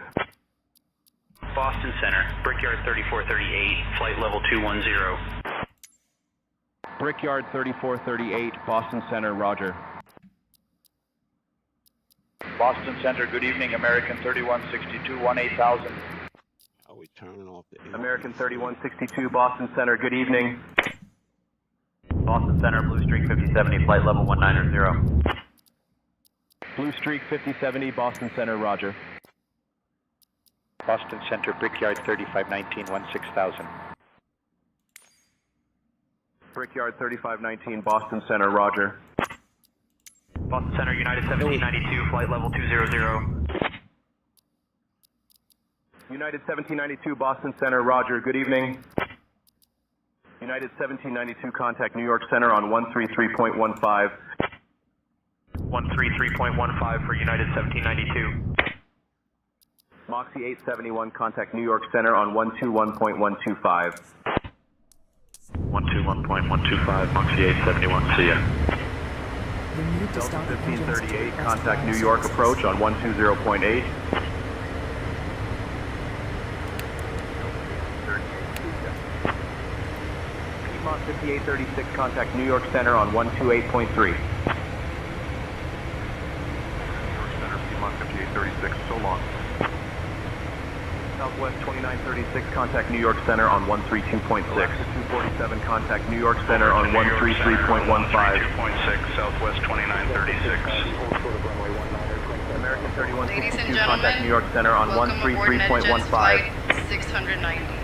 Boston Center, Brickyard 3438, flight level 210. Brickyard 3438, Boston Center, roger. Boston Center, good evening, American 3162, 18,000. Are we turning off the air? American 3162, Boston Center, good evening. Boston Center, Blue Streak 5070, flight level 190. Blue Streak 5070, Boston Center, roger. Boston Center, Brickyard 3519, 16,000. Brickyard 3519, Boston Center, roger. Boston Center, United 1792, flight level 200. United 1792, Boston Center, roger, good evening. United 1792, contact New York Center on 133.15. 133.15 for United 1792. Moxie 871, contact New York Center on 121.125. 121.125, Moxie 871, see ya. Delta 1538, contact New York approach on 120.8. Piedmont 5836, contact New York Center on 128.3. Piedmont 5836, so long. Southwest 2936, contact New York Center on 132.6. Alaska 247, contact New York Center on 133.15. 132.6, Southwest 2936. American 3162, Ladies and contact New York Center on welcome aboard NetJets 133.15. flight 690.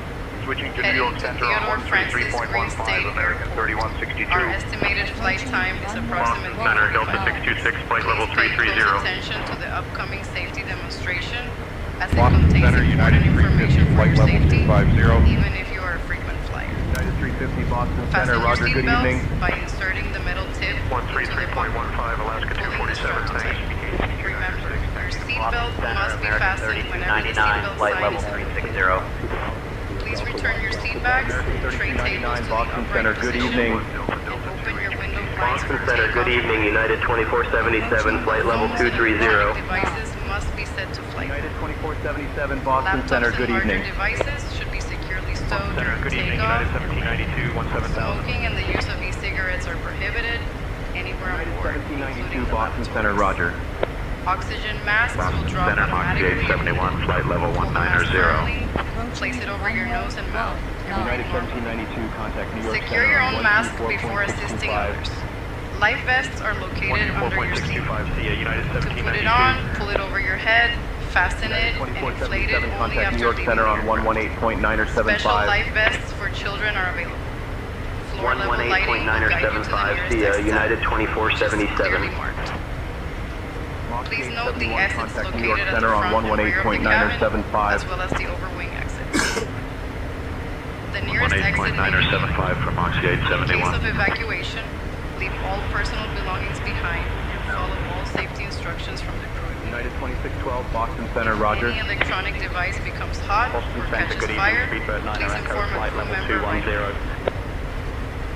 Switching to New Heading York to Center on Theodore Francis 133.15, Green American 3162. Our estimated flight time is approximately Boston Center, Delta 45 626, flight level Please pay close 330. attention to the upcoming safety demonstration as it Boston contains Center, United important information 350, for flight your level safety, 250. even if you are a frequent flyer. United 350, Boston Fasten Center, your roger, good evening. seatbelts by inserting the metal tip into the 133.15, buckle. Alaska Pulling the 247, strap thanks. tight. Remember, your seatbelt Boston must Center, be American fastened whenever the 3299, seatbelt flight sign level is 360. Please return your seat bags, tray tables to the Boston Center, upright good position, evening. and open your window blinds Boston for Center, good takeoff. evening, United 2477, flight level Phones and 230. electronic devices must be set to flight. United 2477, Boston Laptops Center, and good larger evening. devices should be securely stowed Center, during good evening, takeoff. United 1792, 17000. Smoking and the use of e-cigarettes are prohibited anywhere on board, including 1792, the Boston lavatories. Center, roger. Oxygen masks will Boston drop Center, Moxie automatically. 871, flight level Hold the mask 190. firmly, place it over your nose and mouth. United 1792, contact New York Secure Center your on own mask before assisting 124.625. others. Life vests are located under your seat. 124.625, see ya, United To 1792. put it on, pull it over your head, fasten it, and inflate it 2477, only contact after New York leaving Center the on aircraft. 118.9 or Special 75. life vests for children are available. Floor level lighting will 118.9 or guide you to the 75, nearest see ya, exit, United clearly 2477. marked. Moxie Please note the 871, exits contact New located York at the Center on front and rear of the 118.9 or cabin, 75. as well as the overwing exits. The nearest exit 118.9 may or be 75 for Moxie in case 871. of evacuation, leave all personal belongings behind and follow all safety instructions from the crew. United 2612, Boston Center, roger. Any electronic device becomes hot Boston or Center, catches good evening, fire, Speedbird 9 please Echo, inform a flight crew level member right 210. away.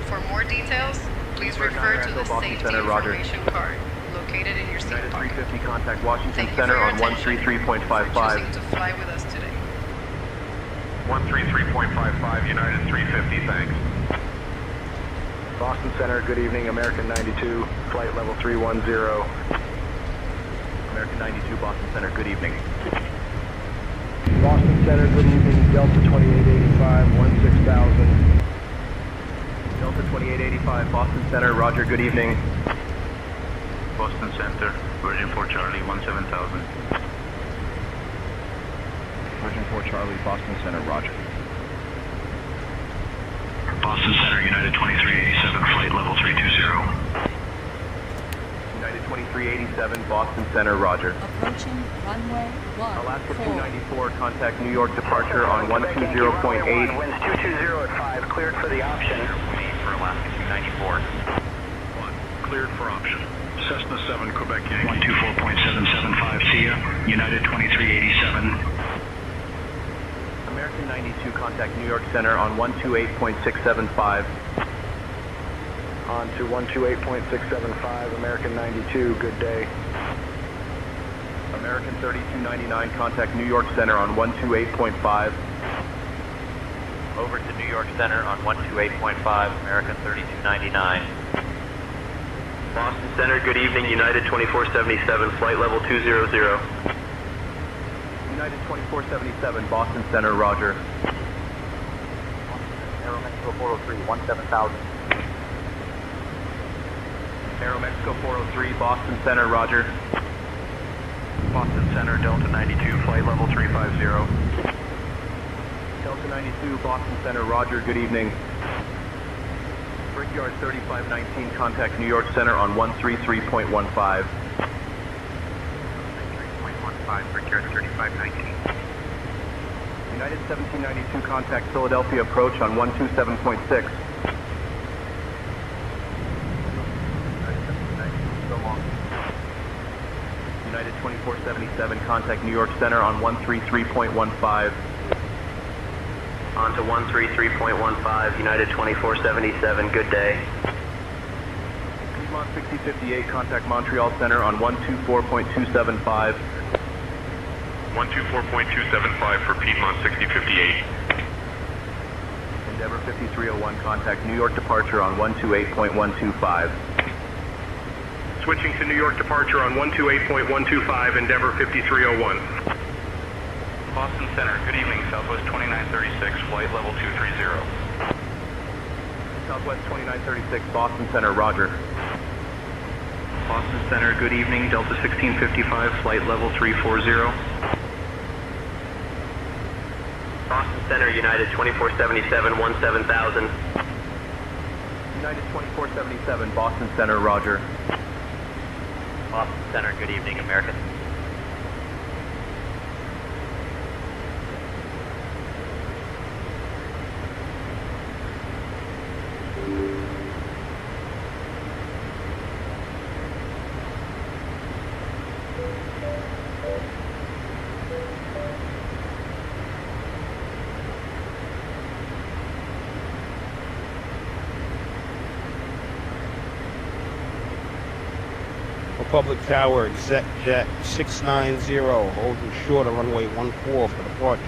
For more details, please Speedbird refer 9 to the Echo, Boston safety Center, roger. information card located in your seat United pocket. 350, contact Washington Thank you for Center your on attention and for 133.55. choosing to fly with us today. 133.55, United 350, thanks. Boston Center, good evening, American 92, flight level 310. American 92, Boston Center, good evening. Boston Center, good evening, Delta 2885, 16,000. Delta 2885, Boston Center, roger, good evening. Boston Center, Virgin 4 Charlie, 17000. Virgin 4 Charlie, Boston Center, roger. Boston Center, United 2387, flight level 320. United 2387, Boston Center, roger. Approaching runway 14. Alaska 294, contact New York departure on 120.8. Winds 220 at 5, cleared for the option. For Alaska 294. 1, cleared for option. Cessna 7, Quebec Yankee 24.775, see ya, United 2387. American 92, contact New York Center on 128.675. On to 128.675, American 92, good day. American 3299, contact New York Center on 128.5. Over to New York Center on 128.5, American 3299. Boston Center, good evening, United 2477, flight level 200. United 2477, Boston Center, roger. Aeromexico 403, 17,000. Aeromexico 403, Boston Center, roger. Boston Center, Delta 92, flight level 350. Delta 92, Boston Center, roger, good evening. Brickyard 3519, contact New York Center on 133.15. 133.15, Brickyard 3519. United 1792, contact Philadelphia approach on 127.6. United 2477, contact New York Center on 133.15. On to 133.15, United 2477, good day. Piedmont 6058, contact Montreal Center on 124.275. 124.275 for Piedmont 6058. Endeavor 5301, contact New York departure on 128.125. Switching to New York departure on 128.125, Endeavor 5301. Boston Center, good evening, Southwest 2936, flight level 230. Southwest 2936, Boston Center, roger. Boston Center, good evening, Delta 1655, flight level 340. Boston Center, United 2477, 17,000. United 2477, Boston Center, roger. Boston Center, good evening, American. Republic Tower, exec jet 690, holding short of runway 14 for departure.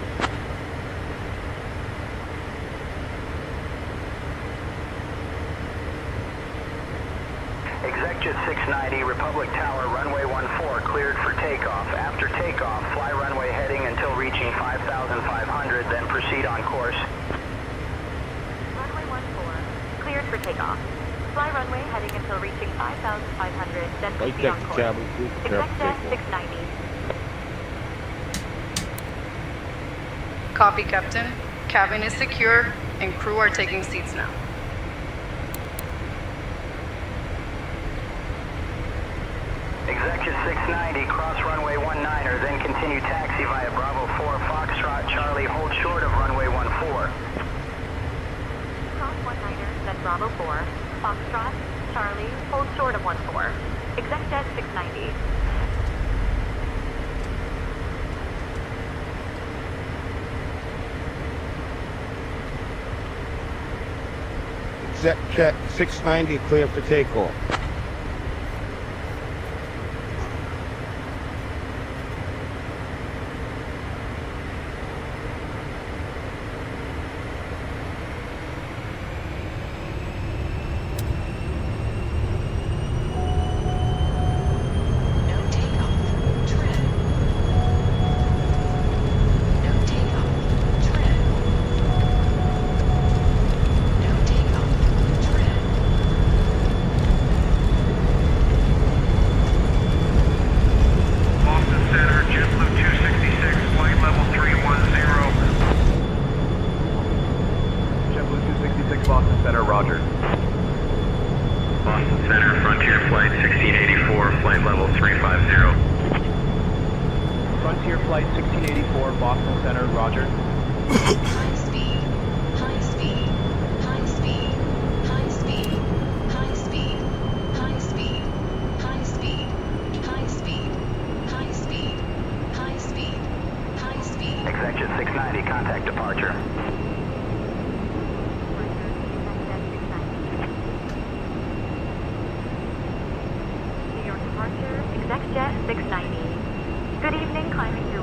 Exec jet 690, Republic Tower, runway 14, cleared for takeoff. After takeoff, fly runway heading until reaching 5,500, then proceed on course. Runway 14, cleared for takeoff. Fly runway heading until reaching 5,500, then proceed on course. Exec jet 690. Copy, Captain. Cabin is secure and crew are taking seats now. Exec jet 690, cross runway 19er, then continue taxi via Bravo 4, Foxtrot, Charlie, hold short of runway 14. Cross 19er, then Bravo 4. Foxtrot, Charlie, hold short of 14. Exec jet 690. Exec jet 690, clear for takeoff.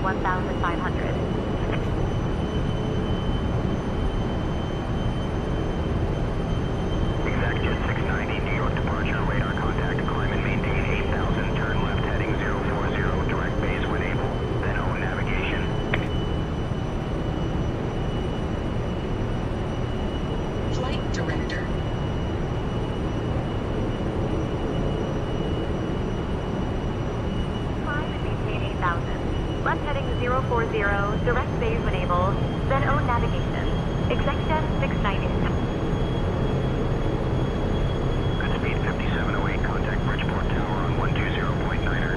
1500. Exact Jet 690, New York departure, radar contact, climb and maintain 8,000, turn left heading 040, direct base when able, then own navigation. Flight director. Climb and maintain 8,000. Left heading 040, direct base when able, then own navigation. Executive 690. Good speed 5708, contact Bridgeport Tower on 120.9er.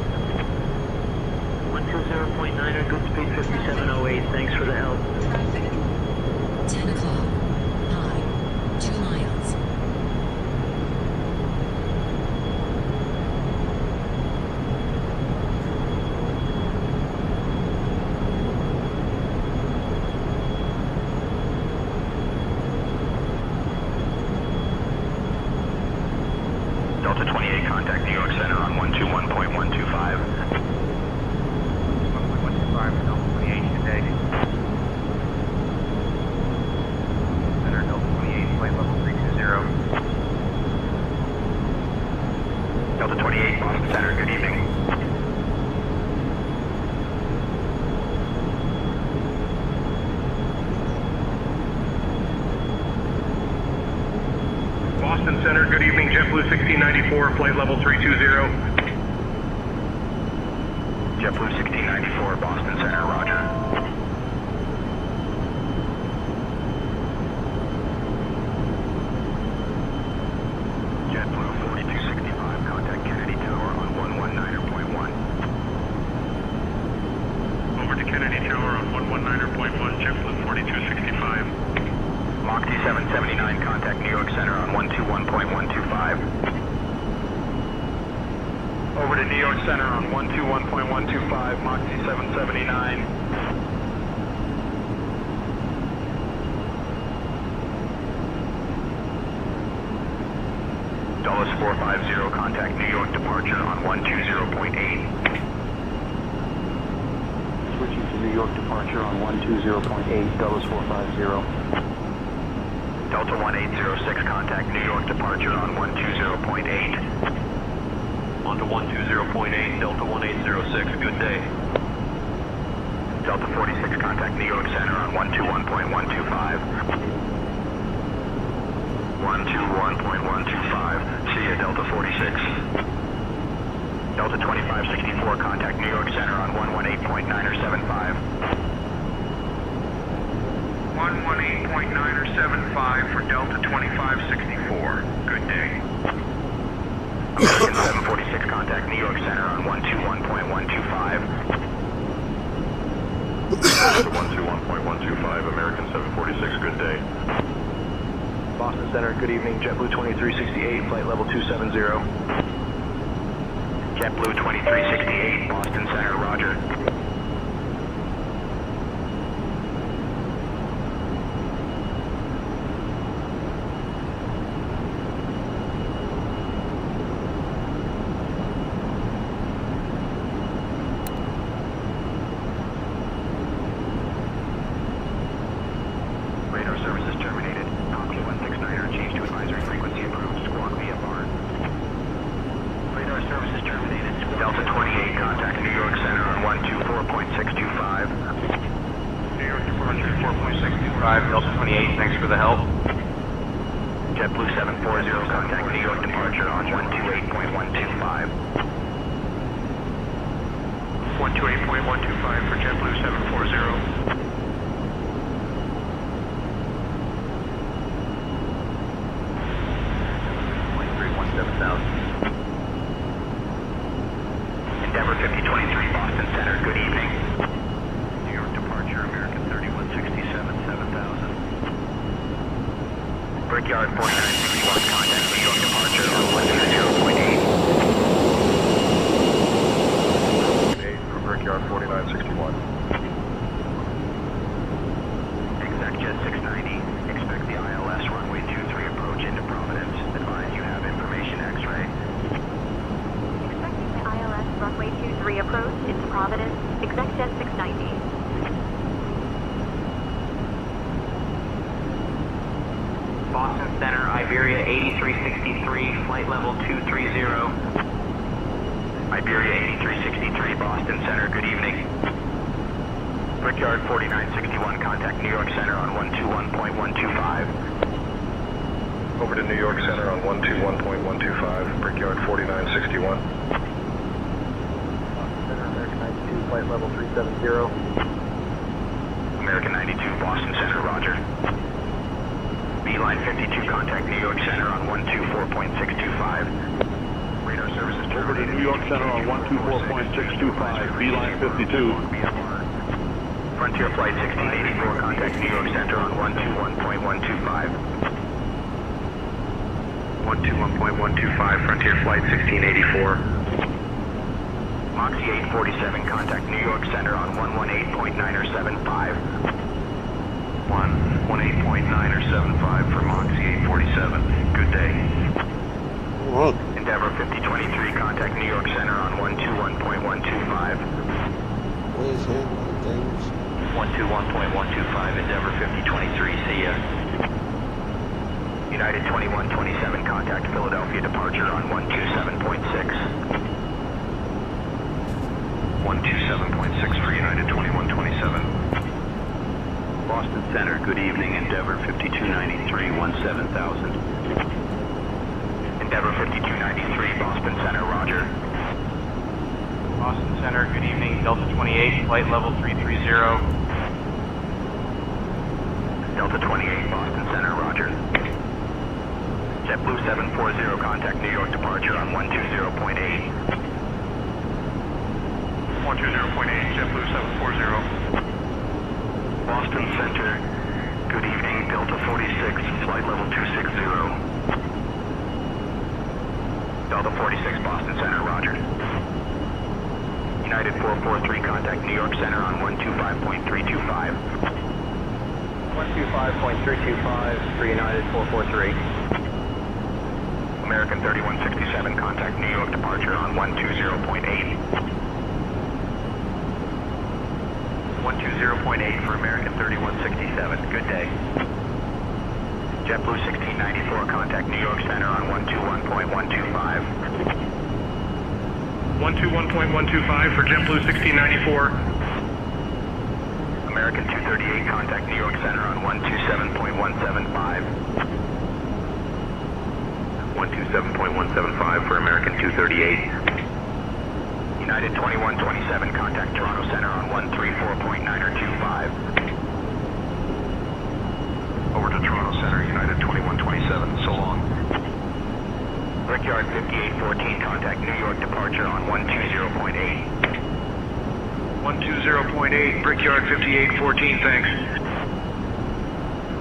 120.9er, good speed 5708, thanks for the help. Traffic. 10 o'clock. High. 2 miles. Delta 28, contact New York Center on 121.125. 1.125 for Delta 28 today. Center Delta 28, flight level 320. Delta 28, Boston Center, good evening. Boston Center, good evening. JetBlue 1694, flight level 320. JetBlue 1694, Boston Center, roger. JetBlue 4265, contact Kennedy Tower on 119.1. Over to Kennedy Tower on 119.1, JetBlue 4265. Mach T779, contact New York Center on 121.125. Over to New York Center on 121.125, Mach T779. Dulles 450, contact New York departure on 120.8. Switching to New York departure on 120.8, Dulles 450. Delta 1806, contact New York departure on 120.8. On to 120.8, Delta 1806, good day. Delta 46, contact New York Center on 121.125. 121.125, see ya, Delta 46. Delta 2564, contact New York Center on 118.975. 118.975 for Delta 2564. Good day. American 746, contact New York Center on 121.125. Delta 121.125, American 746, good day. Boston Center, good evening. JetBlue 2368, flight level 270. JetBlue 2368, Boston Center, roger. Radar services terminated. Copy 169er, change to advisory frequency approved. Squawk VFR. Radar services terminated. Delta 28, contact New York Center on 124.625. New York departure 4.625, Delta 28, thanks for the help. JetBlue 740, contact New York departure on 128.125. 128.125 for JetBlue 740. 7000. Endeavor 5023, Boston Center, good evening. New York departure, American 3167, 7000. Brickyard 4961, contact New York departure on 120.8. For Brickyard 4961. Exact Jet 690, expect the ILS runway 23 approach into Providence. Advise you have information X-ray. Expecting the ILS runway 23 approach into Providence. Exec Jet 690. 23, flight level 230. Iberia 8363, Boston Center, good evening. Brickyard 4961, contact New York Center on 121.125. Over to New York Center on 121.125, Brickyard 4961. Center, American 92, flight level 370. American 92, Boston Center, roger. Beeline 52, contact New York Center on 124.625. Radar services terminated. Over to New York Center on 124.625, Beeline 52. Frontier Flight 1684, contact New York Center on 121.125. 121.125, Frontier Flight 1684. Moxie 847, contact New York Center on 118.975. 118.975 for Moxie 847. Good day. Well, Endeavor 5023, contact New York Center on 121.125. what is handling things? 121.125, Endeavor 5023, see ya. United 2127, contact Philadelphia departure on 127.6. 127.6 for United 2127. Boston Center, good evening, Endeavor 5293, 17,000. Endeavor 5293, Boston Center, roger. Boston Center, good evening. Delta 28, flight level 330. Delta 28, Boston Center, roger. JetBlue 740, contact New York departure on 120.8. 120.8, JetBlue 740. Boston Center, good evening, Delta 46, flight level 260. Delta 46, Boston Center, roger. United 443, contact New York Center on 125.325. 125.325 for United 443. American 3167, contact New York departure on 120.8. 120.8 for American 3167, good day. JetBlue 1694, contact New York Center on 121.125. 121.125 for JetBlue 1694. American 238, contact New York Center on 127.175. 127.175 for American 238. United 2127, contact Toronto Center on 134.925. Over to Toronto Center, United 2127, so long. Brickyard 5814, contact New York departure on 120.8. 120.8, Brickyard 5814, thanks.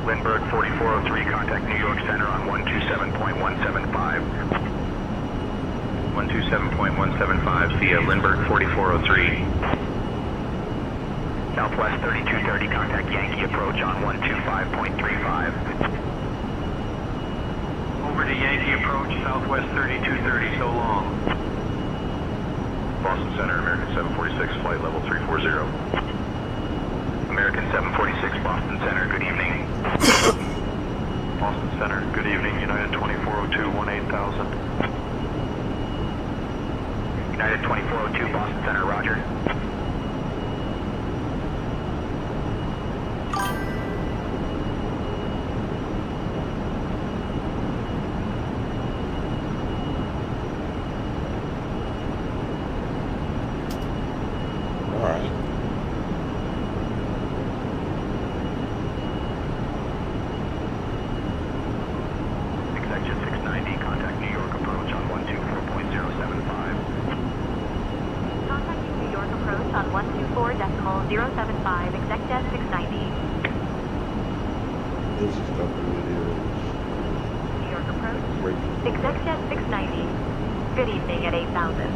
Lindbergh 4403, contact New York Center on 127.175. 127.175, via Lindbergh 4403. Southwest 3230, contact Yankee approach on 125.35. Over to Yankee approach, Southwest 3230, so long. Boston Center, American 746, flight level 340. American 746, Boston Center, good evening. Boston Center, good evening, United 2402, 18,000. United 2402, Boston Center, roger. All right. Executive 690, contact New York approach on 124.075. Contacting New York approach on 124.075, executive 690. This is stuff in videos. New York approach, Great. executive 690. Good evening at 8,000.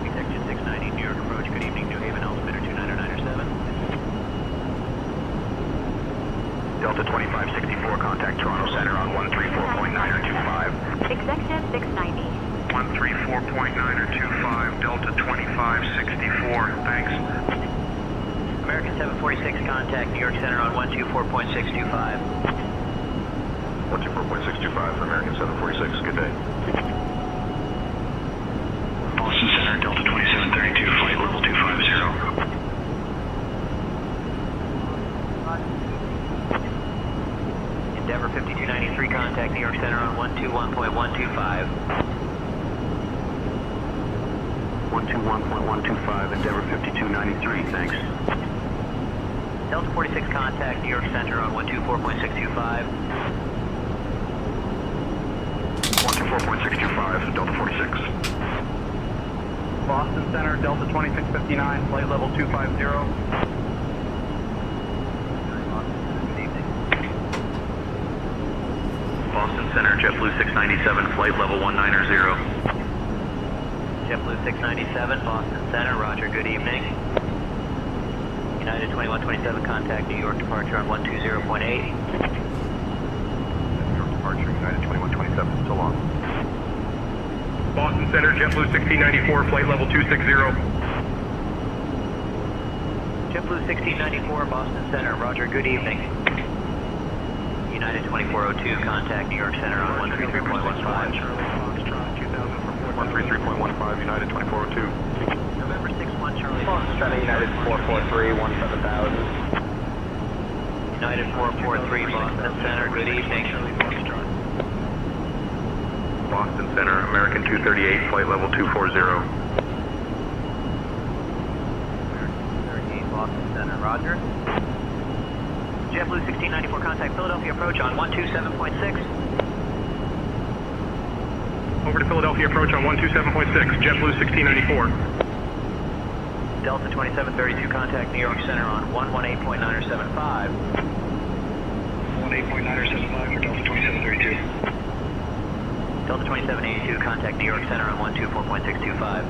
Executive 690, New York approach, good evening, New Haven, altimeter 29097. Delta 2564, contact Toronto Center on 134.925. Executive 690. 134.925, Delta 2564, thanks. American 746, 46, contact New York Center on 124.625. 124.625 for American 746, good day. Boston Center, Delta 2732, flight level 250. Endeavor 5293, contact New York Center on 121.125. 121.125, Endeavor 5293, thanks. Delta 46, contact New York Center on 124.625. 124.625, Delta 46. Boston Center, Delta 2659, flight level 250. Boston Center, JetBlue 697, flight level 190. JetBlue 697, Boston Center, roger, good evening. United 2127, contact New York departure on 120.8. New York departure, United 2127, so long. Boston Center, JetBlue 1694, flight level 260. JetBlue 1694, Boston Center, roger, good evening. United 2402, contact New York Center on 133.15. 133.15, United 2402. November 61, Charlie. Boston Center, United 443, 17000. United 443, Boston Center, good evening. Boston Center, American 238, flight level 240. American 238, Boston Center, roger. JetBlue 1694, contact Philadelphia approach on 127.6. Over to Philadelphia approach on 127.6, JetBlue 1694. Delta 2732, contact New York Center on 118.975. 118.975 for Delta 2732. Delta 2782, contact New York Center on 124.625.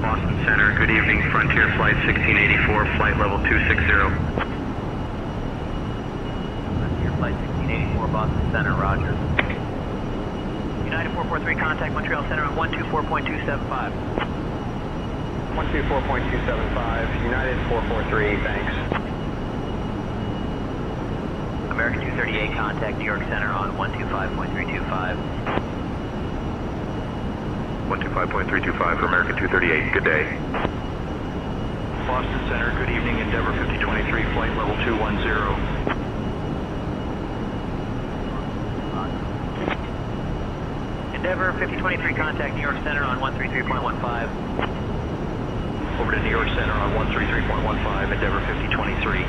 Boston Center, good evening, Frontier Flight 1684, flight level 260. Frontier Flight 1684, Boston Center, roger. United 443, contact Montreal Center on 124.275. 124.275, United 443, thanks. American 238, contact New York Center on 125.325. 125.325 for American 238, good day. Boston Center, good evening, Endeavor 5023, flight level 210. Endeavor 5023, contact New York Center on 133.15. Over to New York Center on 133.15, Endeavor 5023.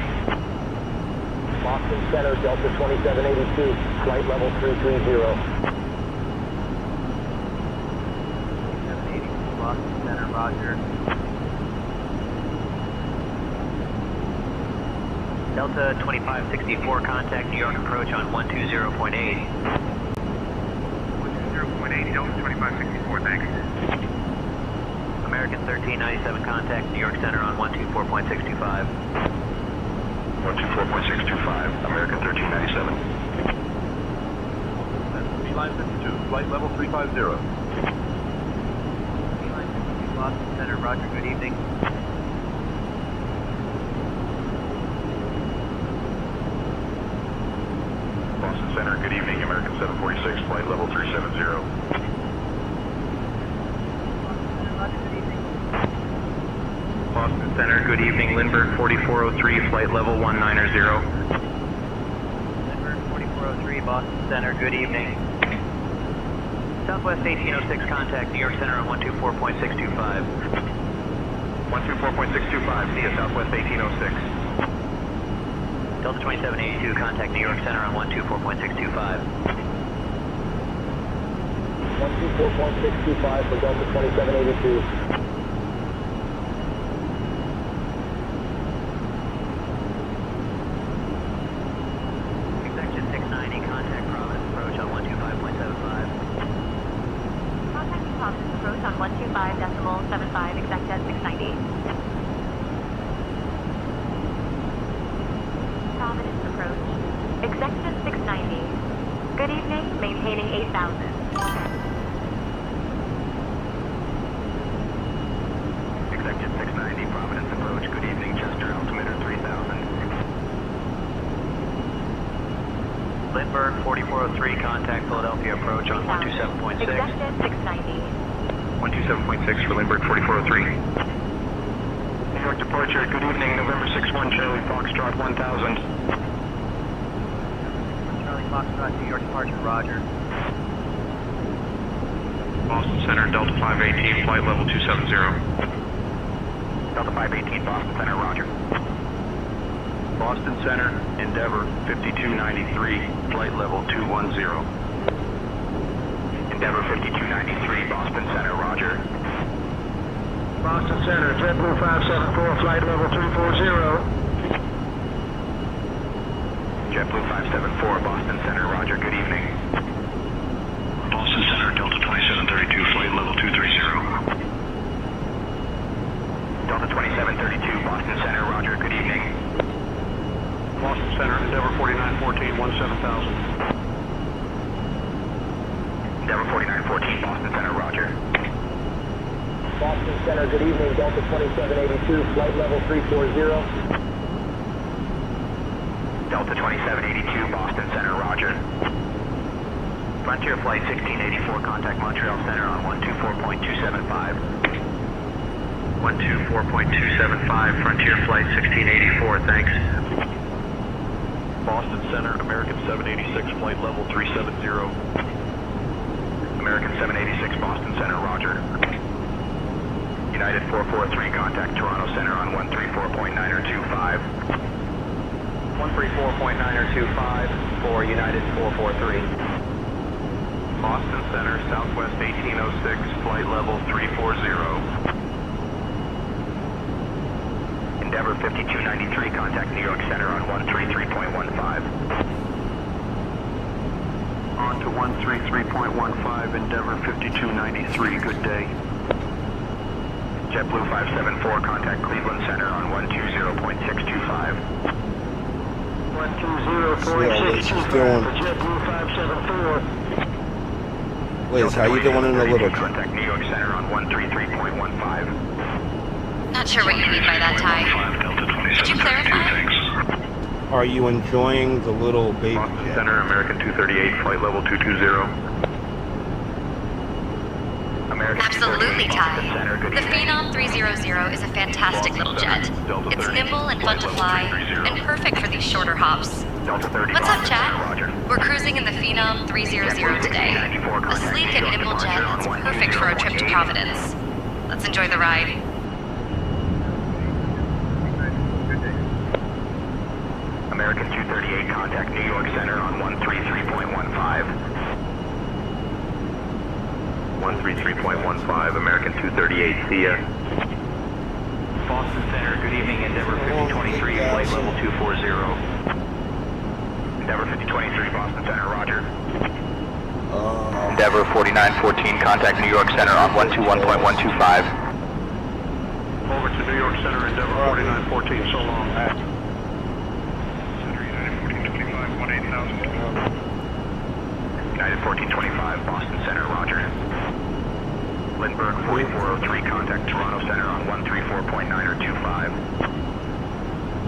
Boston Center, Delta 2782, flight level 330. Boston Center, roger. Delta 2564, contact New York approach on 120.8. 120.8, Delta 2564, thanks. American 1397, contact New York Center on 124.625. 124.625, American 1397. Beeline 52, flight level 350. Boston Center, roger, good evening. Boston Center, good evening, American 746, flight level 370. Boston Center, good evening, Lindbergh 4403, flight level 190. Lindbergh 4403, Boston Center, good evening. Southwest 1806, contact New York Center on 124.625. 124.625, see you, Southwest 1806. Delta 2782, contact New York Center on 124.625. 124.625 for Delta 2782. Section 690, contact Providence approach on 125.75. Contact Providence approach on 125.75, exact at 690. Providence approach, executive 690. Good evening, maintaining 8,000. 690 Providence approach. Good evening, Chester. Altimeter 3000. Lindbergh 4403, contact Philadelphia approach on 127.6. Executive 690. 127.6 for Lindbergh 4403. New York departure. Good evening, November 61 Charlie Foxtrot 1000. Charlie Foxtrot, New York departure, roger. Boston Center, Delta 518, flight level 270. Delta 518, Boston Center, roger. Boston Center, Endeavor 5293, flight level 210. Endeavor 5293, Boston Center, roger. Boston Center, JetBlue 574, flight level 340. JetBlue 574, Boston Center, roger. Good evening. Boston Center, Delta 2732, flight level 230. Delta 2732, Boston Center, roger. Good evening. Boston Center, Endeavor 4914, 17000. Endeavor 4914, Boston Center, roger. Boston Center, good evening, Delta 2782, flight level 340. Delta 2782, Boston Center, roger. Frontier Flight 1684, contact Montreal Center on 124.275. 124.275, Frontier Flight 1684, thanks. Boston Center, American 786, flight level 370. American 786, Boston Center, roger. United 443, contact Toronto Center on 134.925. 134.925 for United 443. Boston Center, Southwest 1806, flight level 340. Endeavor 5293, contact New York Center on 133.15. On to 133.15, Endeavor 5293, good day. JetBlue 574, contact Cleveland Center on 120.625. 120.625 for JetBlue 574. Liz, how you doing in the little jet? Contact New York Center on 133.15. Not sure what you mean by that, Ty. Could you clarify? Are you enjoying the little baby Boston jet? Center, American 238, flight level 220. Absolutely, Ty. The Phenom 300 is a fantastic little jet. It's nimble and fun to fly, and perfect for these shorter hops. What's up, Chad? We're cruising in the Phenom 300 today. A sleek and nimble jet that's perfect for a trip to Providence. Let's enjoy the ride. American 238, contact New York Center on 133.15. 133.15, American 238, see ya. Boston Center, good evening, Endeavor 5023, flight level 240. Endeavor 5023, Boston Center, roger. Endeavor 4914, contact New York Center on 121.125. Over to New York Center, Endeavor 4914, so long. Center, United 1425, 18000. United 1425, Boston Center, roger. Lindbergh 4403, contact Toronto Center on 134.925.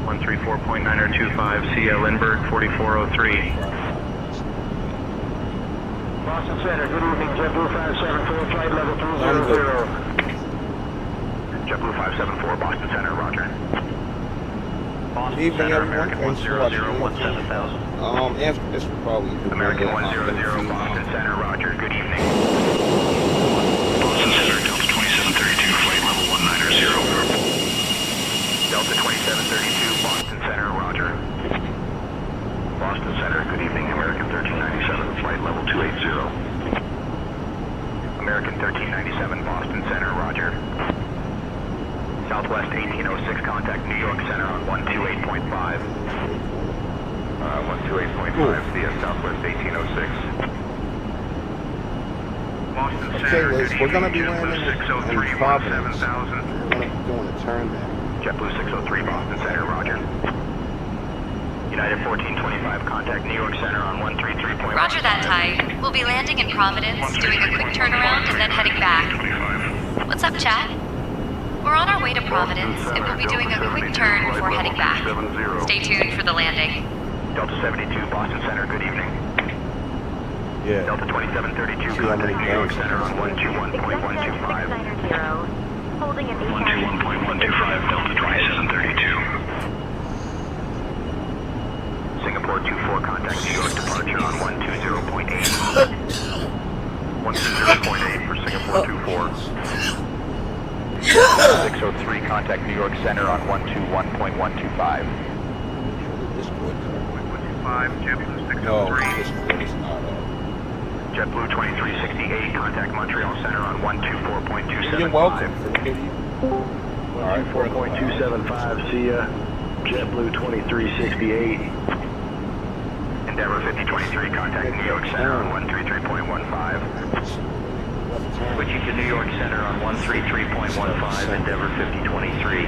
134.925, see ya, Lindbergh 4403. Boston Center, good evening, JetBlue 574, flight level 200. JetBlue 574, Boston Center, roger. Boston Evening, Center, everyone. American Thanks for 100, watching. 17000. After this, we'll probably do American 100, Boston Center, roger. Good evening. Boston Center, Delta 2732, flight level 190. Delta 2732, Boston Center, roger. Boston Center, good evening. American 1397, flight level 280. American 1397, Boston Center, roger. Southwest 1806, contact New York Center on 128.5. 128.5, see ya, Southwest 1806. Boston Okay, Center, Liz, good we're going to evening, be landing JetBlue 603, in Providence. 17000. We're going to be doing a turn there. JetBlue 603, Boston Center, roger. United 1425, contact New York Center on 133.1. Roger that, Ty. We'll be landing in Providence, doing a quick turnaround, and then heading back. What's up, Chad? We're on our way to Providence, and we'll be doing a quick turn before heading back. Stay tuned for the landing. Delta 72, Boston Center, good evening. Yeah. Delta 2732, contact New York Center on 121.125. Holding at 121.125, Delta 2732. Singapore 24, contact New York departure on 120.8. 120.8 for Singapore 24. 603, contact New York Center on 121.125. JetBlue 603. No, this is not JetBlue 2368, contact Montreal Center on 124.275. You're welcome. Alright, 4.275, see ya. JetBlue 2368. Endeavor 5023, contact New York Center on 133.15. Switching to New York Center on 133.15, Endeavor 5023.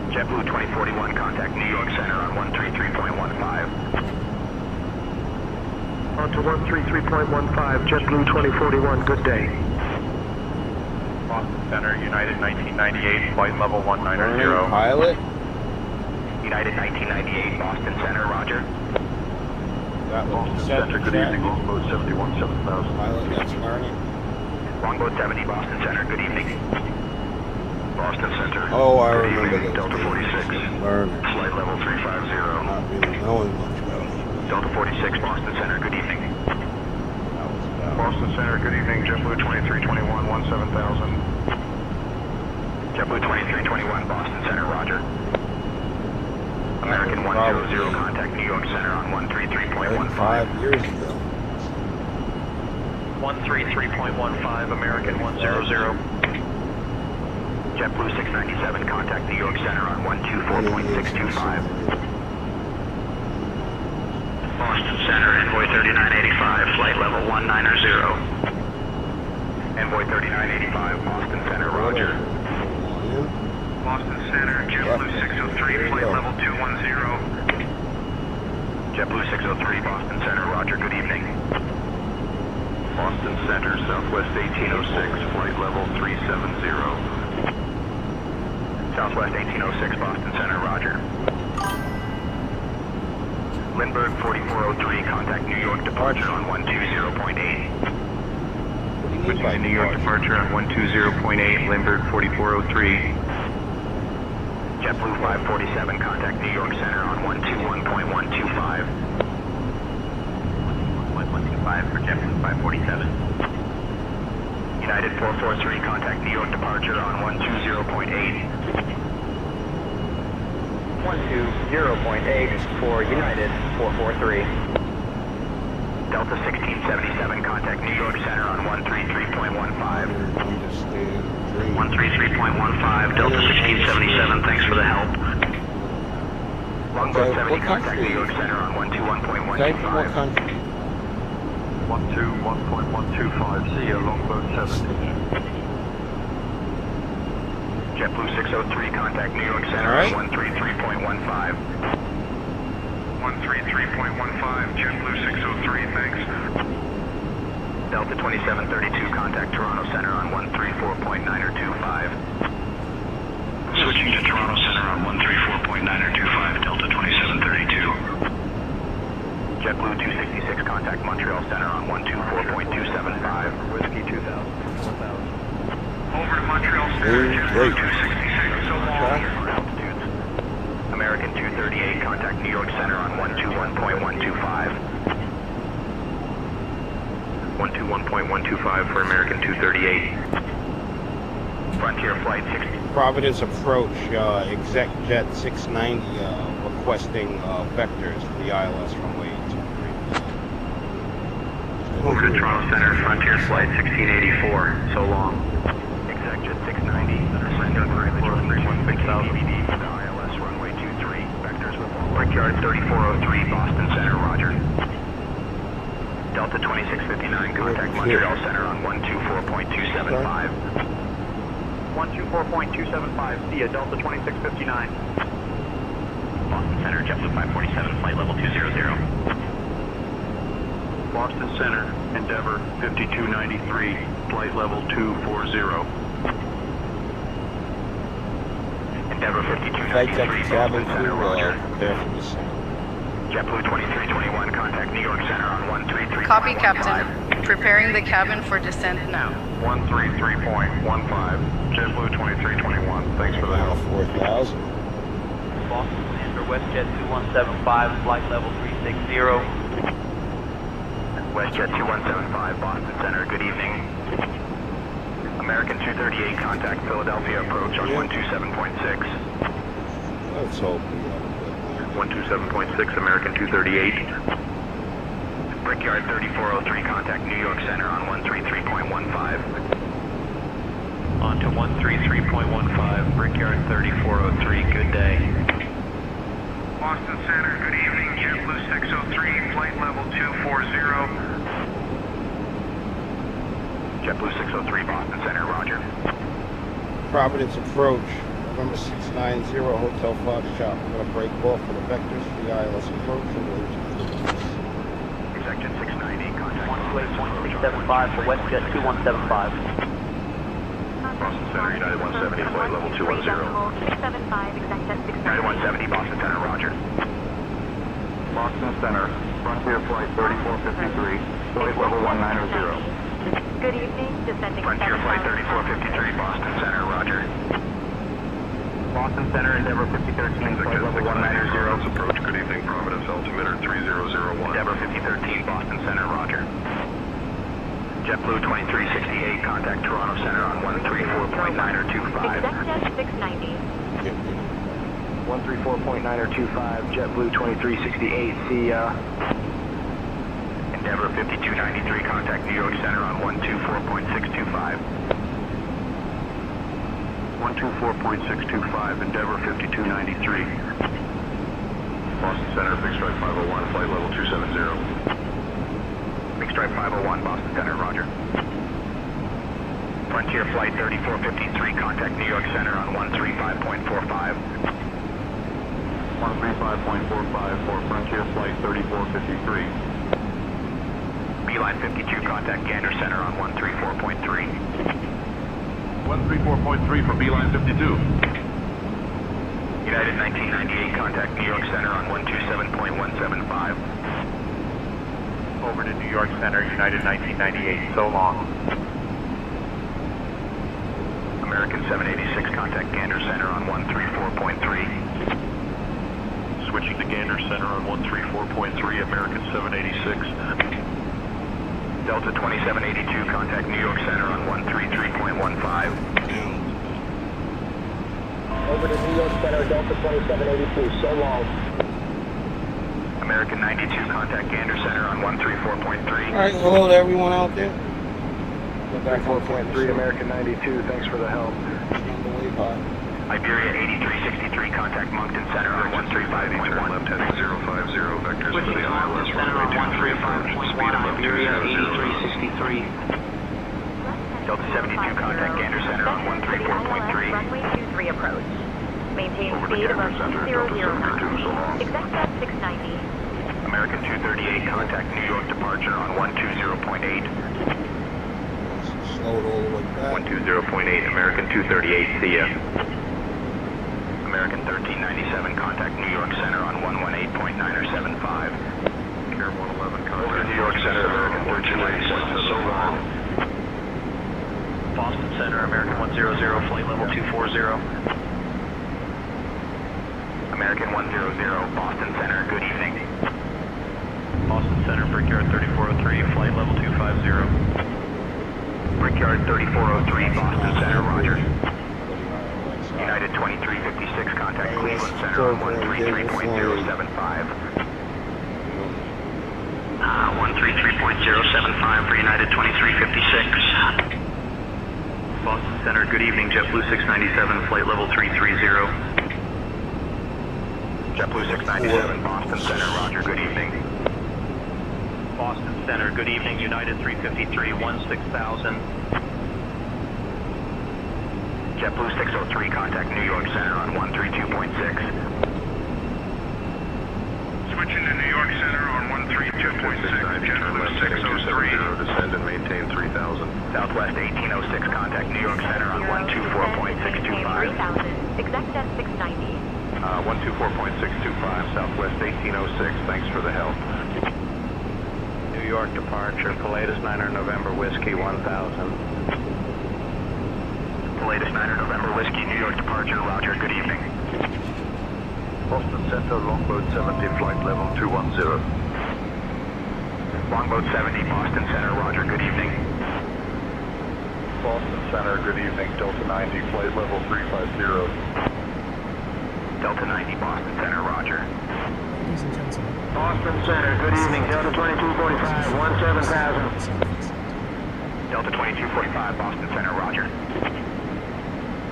JetBlue 2041, contact New York Center on 133.15. On to 133.15, JetBlue 2041, good day. Boston Center, United 1998, flight level 190. Pilot? United 1998, Boston Center, roger. That Boston Center, good evening, Longboat 71, 7000. Pilot, that's learning. Longboat 70, Boston Center, good evening. Boston Center. Oh, I good remember evening, those Delta days. 46. Learning. Flight level 350. Not really knowing much about it. Delta 46, Boston Center, good evening. Boston Center, good evening. JetBlue 2321, 17000. JetBlue 2321, Boston Center, roger. American 100, contact New York Center on 133.15. 5 years ago. 133.15, American 100. JetBlue 697, contact New York Center on 124.625. Boston Center, Envoy 3985, flight level 190. Envoy 3985, Boston Center, roger. Boston Center, JetBlue 603, flight level 210. JetBlue 603, Boston Center, roger, good evening. Boston Center, Southwest 1806, flight level 370. Southwest 1806, Boston Center, roger. Lindbergh 4403, contact New York departure on 120.8. Switching to New York departure on 120.8, Lindbergh 4403. JetBlue 547, contact New York Center on 121.125. 121.125 for JetBlue 547. United 443, contact New York departure on 120.8. 120.8 for United 443. Delta 1677, contact New York Center on 133.15. 133.15, Delta 1677, thanks for the help. Longboat 70, contact New York Center on 121.125. 121.125, see ya, Longboat 70. JetBlue 603, contact New York Center on 133.15. 133.15, JetBlue 603, thanks. Delta 2732, contact Toronto Center on 134.925. Switching to Toronto Center on 134.925, Delta 2732. JetBlue 266, contact Montreal Center on 124.275. Whiskey 2000, 4000. Over to Montreal Center, JetBlue 266, so long. Altitudes. American 238, contact New York Center on 121.125. 121.125 for American 238. Frontier Flight 60. Providence approach, exec jet 690 requesting vectors for the ILS runway 23. Over to Toronto Center, Frontier Flight 1684, so long. Exec jet 690, surrender for image on 316,000 ABD for the ILS runway 23. Vectors with Brickyard 3403, Boston Center, roger. Delta 2659, contact Montreal Center on 124.275. 124.275, see ya, Delta 2659. Boston Center, JetBlue 547, flight level 200. Boston Center, Endeavor 5293, flight level 240. Endeavor Flight 5293, deck cabin Boston Center, crew, Roger. prepare for descent. JetBlue 2321, contact New York Center on 133.15. Copy, Captain. Preparing the cabin for descent now. 133.15, JetBlue 2321. Thanks for the help. 4,000. Boston Lander, WestJet 2175, flight level 360. WestJet 2175, Boston Center, good evening. American 238, contact Philadelphia approach on 127.6. Let's hope we have 127.6, American 238. Brickyard 3403, contact New York Center on 133.15. On to 133.15, Brickyard 3403, good day. Boston Center, good evening. JetBlue 603, flight level 240. JetBlue 603, Boston Center, roger. Providence approach, November 690, Hotel Foxtrot. We're going to break off for the vectors for the ILS approach. Executive 690, contact 128.675 for WestJet 2175. Boston Center, United 170, flight level 210. 675, exact at 690. United 170, Boston Center, roger. Boston Center, Frontier Flight 3453, flight level 190. Good evening, descending Frontier 7,000. Flight 3453, Boston Center, roger. Boston Center, Endeavor 5013, flight level 190. Approach, good evening, Providence, altimeter 3001. Endeavor 5013, Boston Center, roger. JetBlue 2368, contact Toronto Center on 134.9 or 25. ExecJet 690. 134.9 or 25, JetBlue 2368, see ya. Endeavor 5293, contact New York Center on 124.625. 124.625, Endeavor 5293. Boston Center, Big Strike 501, flight level 270. Big Stripe 501, Boston Center, roger. Frontier Flight 3453, contact New York Center on 135.45. 135.45 for Frontier Flight 3453. Beeline 52, contact Gander Center on 134.3. 134.3 for Beeline 52. United 1998, contact New York Center on 127.175. Over to New York Center, United 1998, so long. American 786, contact Gander Center on 134.3. Switching to Gander Center on 134.3, American 786. Delta 2782, contact New York Center on 133.15. Over to New York Center, Delta 2782, so long. American 92, contact Gander Center on 134.3. Alright, hello to everyone out there. 4.3, American 92, thanks for the help. Iberia 8363, contact Moncton Center on 135.1. Left heading 050, vectors for the ILS Center on runway 135.1, Iberia 8363. Delta 72, contact Gander Center on 134.3. Runway 23 approach. Maintain speed above 2000 knots. ExecJet 690. American 238, contact New York departure on 120.8. Slow it all the way back. 120.8, American 238, see ya. American 1397, contact New York Center on 118.9 or 75. Air 111, Over to contact New York Center, American 1397, so long. Boston Center, American 100, flight level 240. American 100, Boston Center, good evening. Boston Center, Brickyard 3403, flight level 250. Brickyard 3403, Boston Center, roger. United 2356, contact Cleveland Center on 133.075. 133.075 for United 2356. Boston Center, good evening, JetBlue 697, flight level 330. JetBlue 697, Boston Center, roger, good evening. Boston Center, good evening, United 353, 16000. JetBlue 603, contact New York Center on 132.6. Switching to New York Center on 132.6, JetBlue 603. Descend and maintain 3000. Southwest 1806, contact New York Center on 124.625. 3000. ExecJet 690. 124.625, Southwest 1806. Thanks for the help. New York departure, Pilatus 9er November Whiskey 1000. Pilatus 9er November Whiskey, New York departure, roger, good evening. Boston Center, Longboat 70, flight level 210. Longboat 70, Boston Center, roger, good evening. Boston Center, good evening, Delta 90, flight level 350. Delta 90, Boston Center, roger. Ladies and gentlemen. Boston Center, good evening, Delta 2245, 17,000. Delta 2245, Boston Center, roger.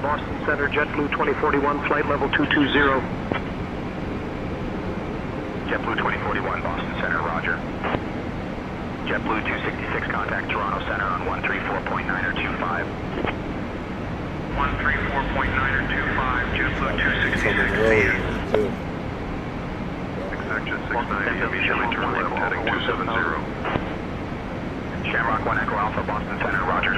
Boston Center, JetBlue 2041, flight level 220. JetBlue 2041, Boston Center, roger. JetBlue 266, contact Toronto Center on 134.9 or 25. 134.9 or 25, JetBlue 266. Executive 690, immediately turn left, heading 270. Shamrock 1 Echo Alpha, Boston Center, roger.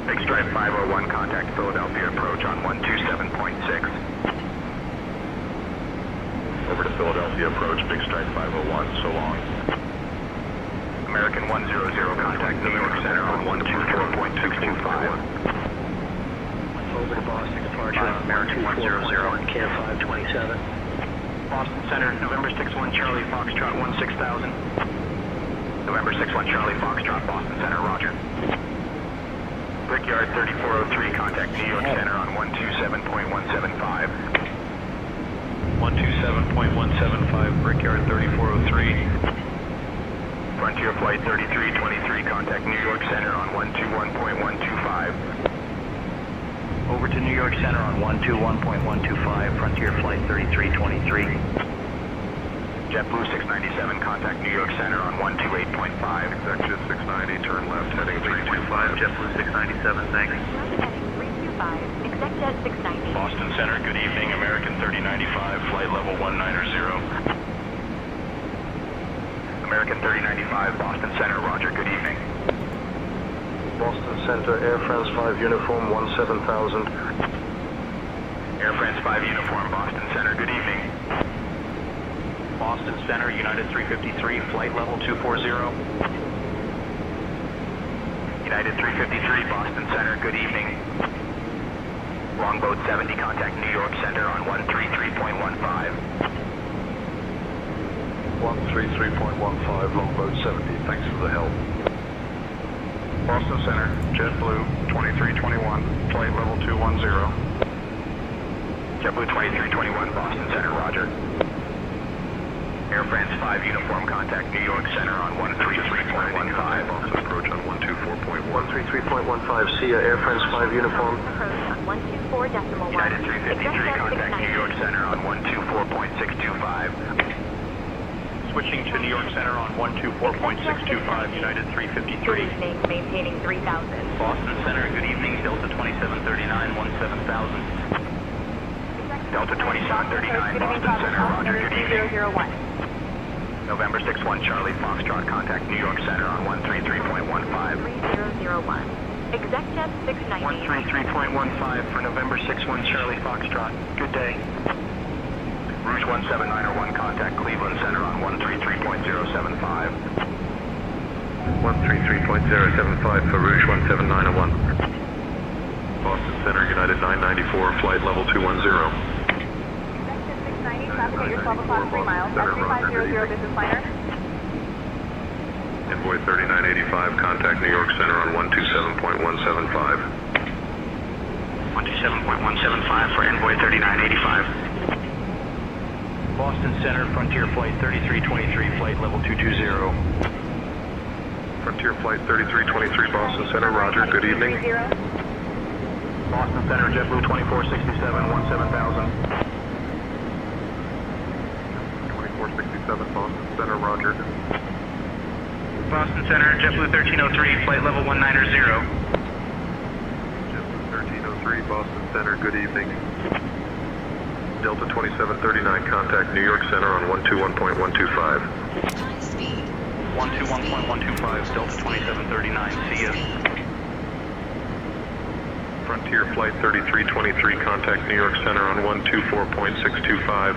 Big Stripe 501, contact Philadelphia approach on 127.6. Over to Philadelphia approach, Big Stripe 501, so long. American 100, contact New York Center on 124.625. Over to Boston departure on American 100 and KF 527. Boston Center, November 61 Charlie Foxtrot 16000. November 61 Charlie Foxtrot, Boston Center, roger. Brickyard 3403, contact New York Center on 127.175. 127.175, Brickyard 3403. Frontier Flight 3323, contact New York Center on 121.125. Over to New York Center on 121.125, Frontier Flight 3323. JetBlue 697, contact New York Center on 128.5. Executive 690, turn left, heading 325, JetBlue 697, thanks. Heading 325, ExecJet 690. Boston Center, good evening, American 3095, flight level 190. American 3095, Boston Center, roger, good evening. Boston Center, Air France 5 uniform, 17,000. Air France 5 uniform, Boston Center, good evening. Boston Center, United 353, flight level 240. United 353, Boston Center, good evening. Longboat 70, contact New York Center on 133.15. 133.15, Longboat 70, thanks for the help. Boston Center, JetBlue 2321, flight level 210. JetBlue 2321, Boston Center, roger. Air France 5 uniform, contact New York Center on 133.15. Boston approach on 124.1. 133.15, see ya, Air France 5 uniform. Approach on 124.1. United 353, contact New York Center on 124.625. Switching to New York Center on 124.625, United 353. Maintaining 3,000. Boston Center, good evening, Delta 2739, 17,000. Delta 2739, Boston Center, roger, good evening. 001. November 61 Charlie Foxtrot, contact New York Center on 133.15. 3001. ExecJet 690. 133.15 for November 61 Charlie Foxtrot, good day. Rouge 17901, contact Cleveland Center on 133.075. 133.075 for Rouge 17901. Boston Center, United 994, flight level 210. Traffic at your 12 o'clock 3 miles, S3500 business liner. Envoy 3985, contact New York Center on 127.175. 127.175 for Envoy 3985. Boston Center, Frontier Flight 3323, flight level 220. Frontier Flight 3323, Boston Center, roger, good evening. Boston Center, JetBlue 2467, 17,000. 2467, Boston Center, roger. Boston Center, JetBlue 1303, flight level 190. JetBlue 1303, Boston Center, good evening. Delta 2739, contact New York Center on 121.125. High speed. 121.125, Delta 2739, see ya. Frontier Flight 3323, contact New York Center on 124.625.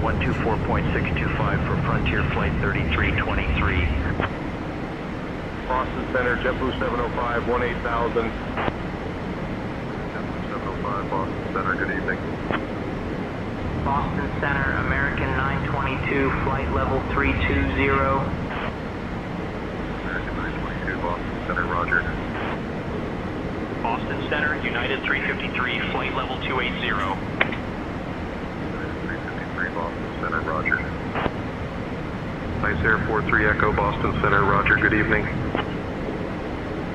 124.625 for Frontier Flight 3323. Boston Center, JetBlue 705, 18,000. JetBlue 705, Boston Center, good evening. Boston Center, American 922, flight level 320. American 922, Boston Center, roger. Boston Center, United 353, flight level 280. United 353, Boston Center, roger. Nice Air 43 Echo, Boston Center, roger, good evening.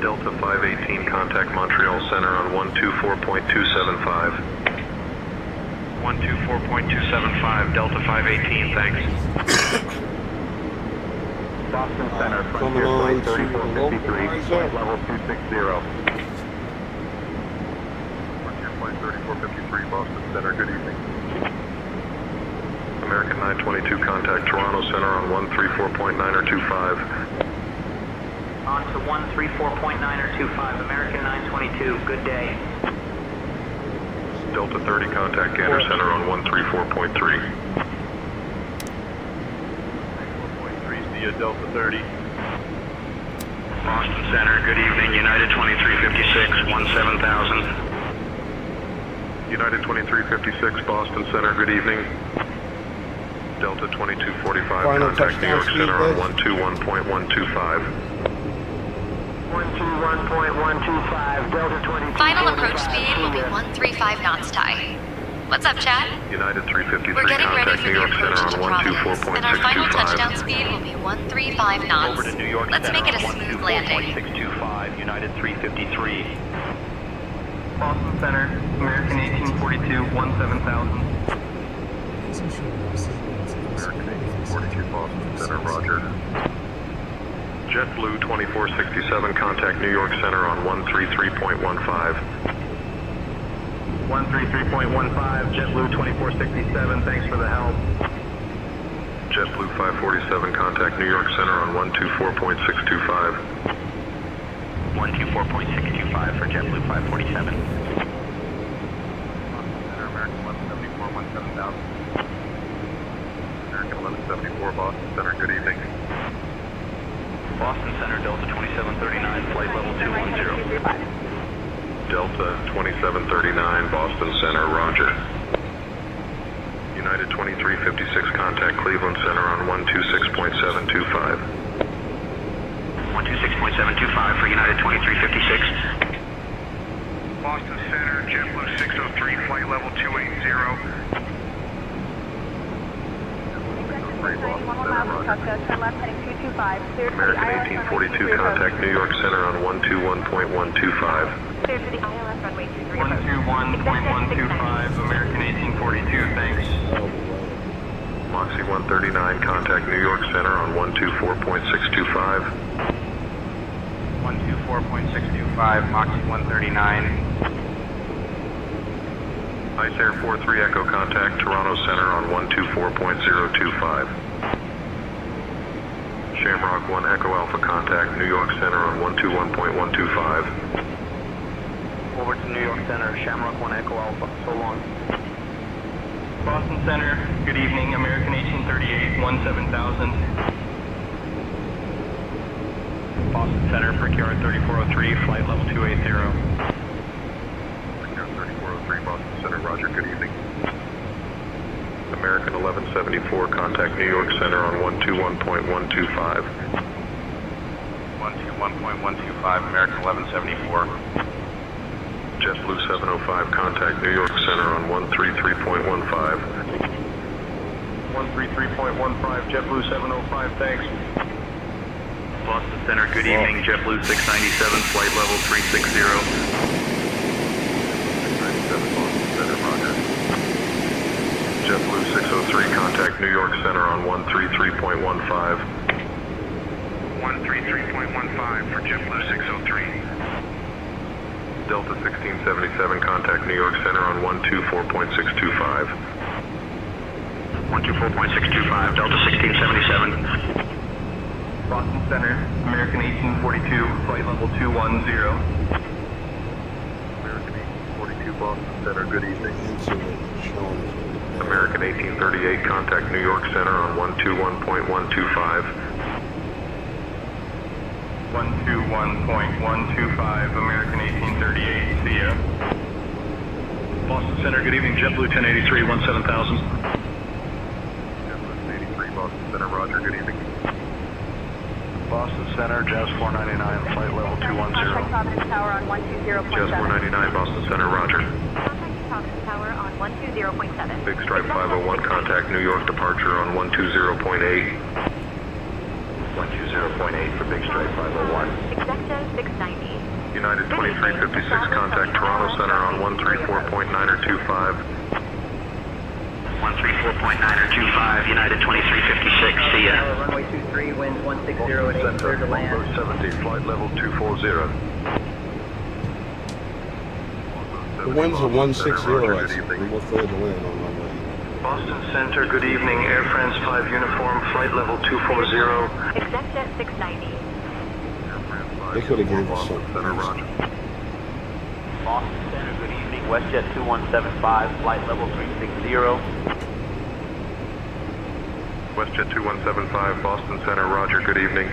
Delta 518, contact Montreal Center on 124.275. 124.275, Delta 518, thanks. Boston Center, Frontier Flight 3453, flight level 260. Frontier Flight 3453, Boston Center, good evening. American 922, contact Toronto Center on 134.925. On to 134.925, American 922, good day. Delta 30, contact Gander Center on 134.3. 4.3 via Delta 30. Boston Center, good evening. United 2356, 17,000. United 2356, Boston Center, good evening. Delta 2245, Final contact New York touchdown Center on speed, 121.125. 121.125, Delta 22. Final approach speed will be 135 knots, Ty. What's up, Chad? United 353, We're getting ready contact for New the York approach Center to on Providence, and our final 124.625. touchdown speed will be 135 knots. Over to New York Let's Center make it a on smooth landing. 124.625, United 353. Boston Center, American 1842, 17,000. American 1842, Boston Center, roger. JetBlue 2467, contact New York Center on 133.15. 133.15, JetBlue 2467, thanks for the help. JetBlue 547, contact New York Center on 124.625. 124.625 for JetBlue 547. Center, American 1174, 17,000. American 1174, Boston Center, good evening. Boston Center, Delta 2739, flight level 210. Delta 2739, Boston Center, roger. United 2356, contact Cleveland Center on 126.725. 126.725 for United 2356. Boston Center, JetBlue 603, flight level 280. American 1842, contact New York Center on 121.125. 121.125, American 1842, thanks. Moxie 139, contact New York Center on 124.625. 124.625, Moxie 139. Nice Air 43 Echo, contact Toronto Center on 124.025. Shamrock 1 Echo Alpha, contact New York Center on 121.125. Over to New York Center, Shamrock 1 Echo Alpha, so long. Boston Center, good evening, American 1838, 17,000. Boston Center, Brickyard 3403, flight level 280. Brickyard 3403, Boston Center, roger, good evening. American 1174, contact New York Center on 121.125. 121.125, American 1174. JetBlue 705, contact New York Center on 133.15. 133.15, JetBlue 705, thanks. Boston Center, good evening. JetBlue 697, flight level 360. 697, Boston Center, roger. JetBlue 603, contact New York Center on 133.15. 133.15 for JetBlue 603. Delta 1677, contact New York Center on 124.625. 124.625, Delta 1677. Boston Center, American 1842, flight level 210. Boston Center, good evening. Incident shown. American 1838, contact New York Center on 121.125. 121.125, American 1838, see ya. Boston Center, good evening. JetBlue 1083, 17,000. JetBlue 83, Boston Center, roger, good evening. Boston Center, Jazz 499, flight level 210. Contact Providence Tower on 120.7. Jazz 499, Boston Center, roger. Contact Providence Tower on 120.7. Big Stripe 501, contact New York departure on 120.8. 120.8 for Big Stripe 501. Execta 690. United 2356, contact Toronto Center on 134.925. 134.925, United 2356, see ya. Runway 23, wind 160 at 8, clear to land. 70, flight level 240. The winds are 160, I think. We're clear to land on my way. Boston Center, good evening. Air France 5 uniform, flight level 240. Execta 690. They could have given us something. Center, roger. Boston Center, good evening. WestJet 2175, flight level 360. WestJet 2175, Boston Center, roger, good evening.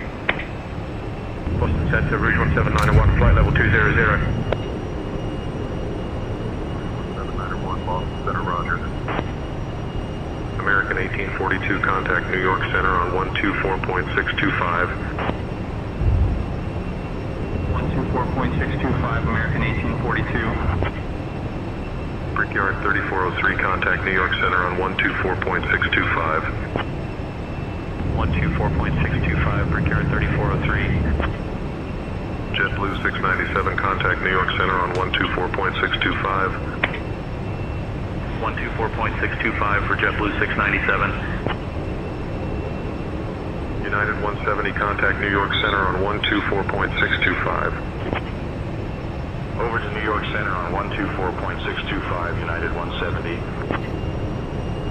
Boston Center, Rouge 17901, flight level 200. 17901, Boston Center, roger. American 1842, contact New York Center on 124.625. 124.625, American 1842. Brickyard 3403, contact New York Center on 124.625. 124.625, Brickyard 3403. JetBlue 697, contact New York Center on 124.625. 124.625 for JetBlue 697. United 170, contact New York Center on 124.625. Over to New York Center on 124.625, United 170.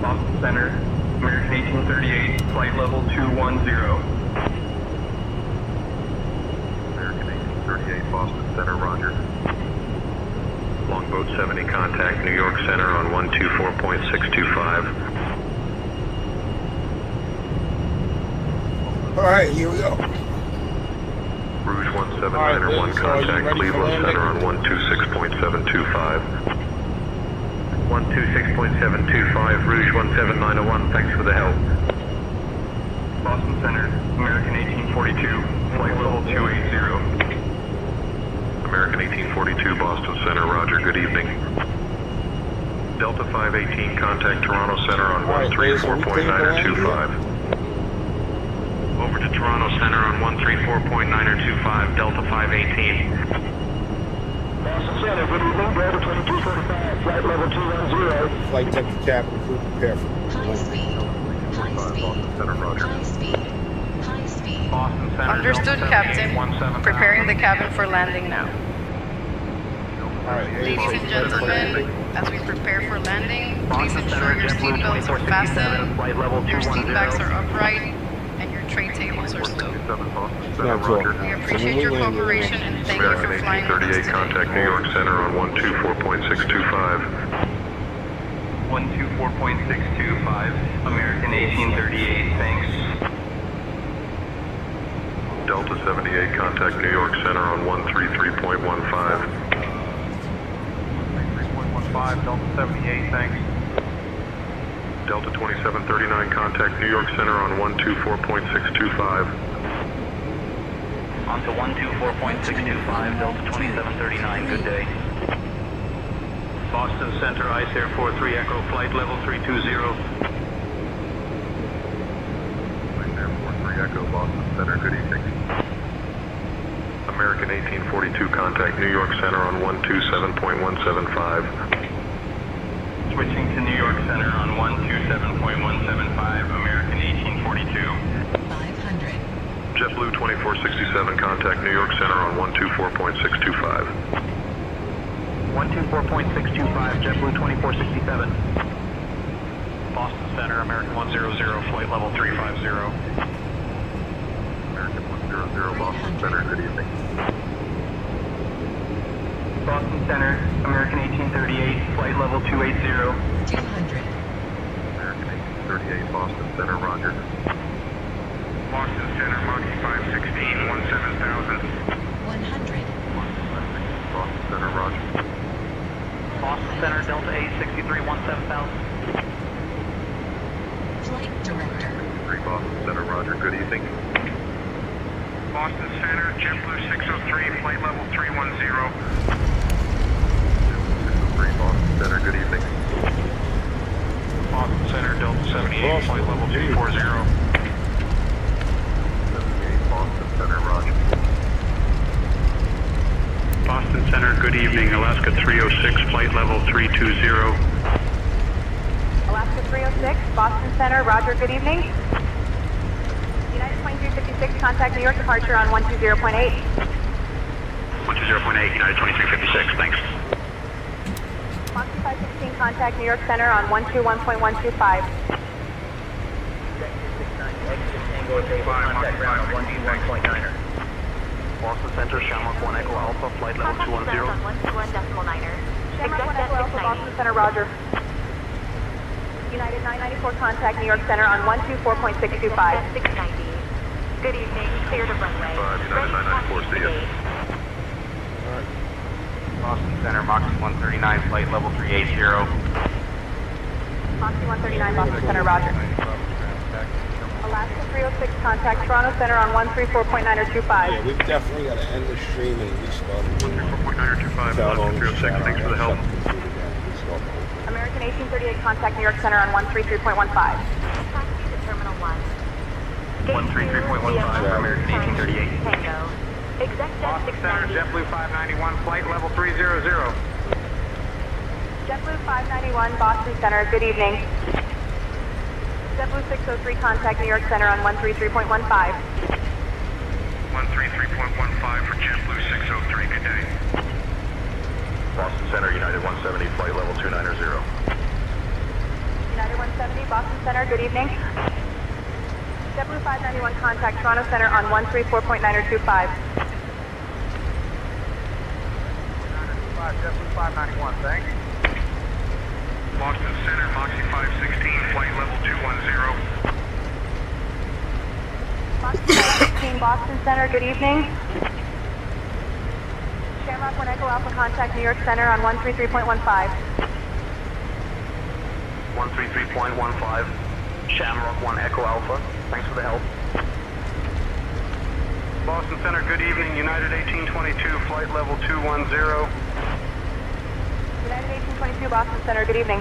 Boston Center, American 1838, flight level 210. American 1838, Boston Center, roger. Longboat 70, contact New York Center on 124.625. Alright, here we go. Rouge 17901, contact Cleveland Center on 126.725. 126.725, Rouge 17901, thanks for the help. Boston Center, American 1842, flight level 280. American 1842, Boston Center, roger, good evening. Delta 518, contact Toronto Center on 134.925. Over to Toronto Center on 134.925, Delta 518. Boston Center, good evening. Delta 2245, flight level 210. Flight deck to cabin crew, prepare for High speed. High speed. Center, roger. High speed. High speed. Boston Center, Understood, Captain. Preparing the cabin for landing now. Alright, Ladies and gentlemen, as we prepare for landing, please ensure your seatbelts are fastened, flight level your 210. seat backs are upright, and your tray tables are stowed. Not talking. We appreciate your cooperation and thank you for American flying with us 1838, today. contact New York Center on 124.625. 124.625, American 1838, thanks. Delta 78, contact New York Center on 133.15. 133.15, Delta 78, thanks. Delta 2739, contact New York Center on 124.625. On to 124.625, Delta 2739, good day. Boston Center, Ice Air 43 Echo, flight level 320. Ice Air 43 Echo, Boston Center, good evening. American 1842, contact New York Center on 127.175. Switching to New York Center on 127.175, American 1842. 500. JetBlue 2467, contact New York Center on 124.625. 124.625, JetBlue 2467. Boston Center, American 100, flight level 350. American 100, Boston Center, good evening. Boston Center, American 1838, flight level 280. 200. American 1838, Boston Center, roger. Boston Center, Mach 516, 17,000. 100. Boston Center, roger. Boston Center, Delta 863, 17,000. Flight director. 3 Boston Center, roger. Good evening. Boston Center, JetBlue 603, flight level 310. 603, Boston Center, good evening. Boston Center, Delta 78, flight level 240. 78, Boston Center, roger. Boston Center, good evening. Alaska 306, flight level 320. Alaska 306, Boston Center, roger, good evening. United 2356, contact New York departure on 120.8. 120.8, United 2356, thanks. Moxie 516, contact New York Center on 121.125. Boston Center, Shamrock 1 Echo Alpha, flight level 210. On 121.9er. Shamrock 1 Echo Alpha, Boston Center, roger. United 994, contact New York Center on 124.625. 690. Good evening, clear to runway. United 994, see you. Boston Center, Mach 139, flight level 380. Moxie 139, Boston Center, roger. Alaska 306, contact Toronto Center on 134.925. Yeah, we've definitely got to end the stream and restart. 134.925, Alaska 306, thanks for the help. American 1838, contact New York Center on 133.15. Taxi to Terminal 1. 133.15 for American 1838. Tango. Exec Jet Boston Center, 690. JetBlue 591, flight level 300. JetBlue 591, Boston Center, good evening. JetBlue 603, contact New York Center on 133.15. 133.15 for JetBlue 603, good day. Boston Center, United 170, flight level 290. United 170, Boston Center, good evening. JetBlue 591, contact Toronto Center on 134.925. JetBlue 591, thanks. Boston Center, Moxie 516, flight level 210. Moxie 516, Boston Center, good evening. Shamrock 1 Echo Alpha, contact New York Center on 133.15. 133.15. Shamrock 1 Echo Alpha, thanks for the help. Boston Center, good evening. United 1822, flight level 210. United 1822, Boston Center, good evening.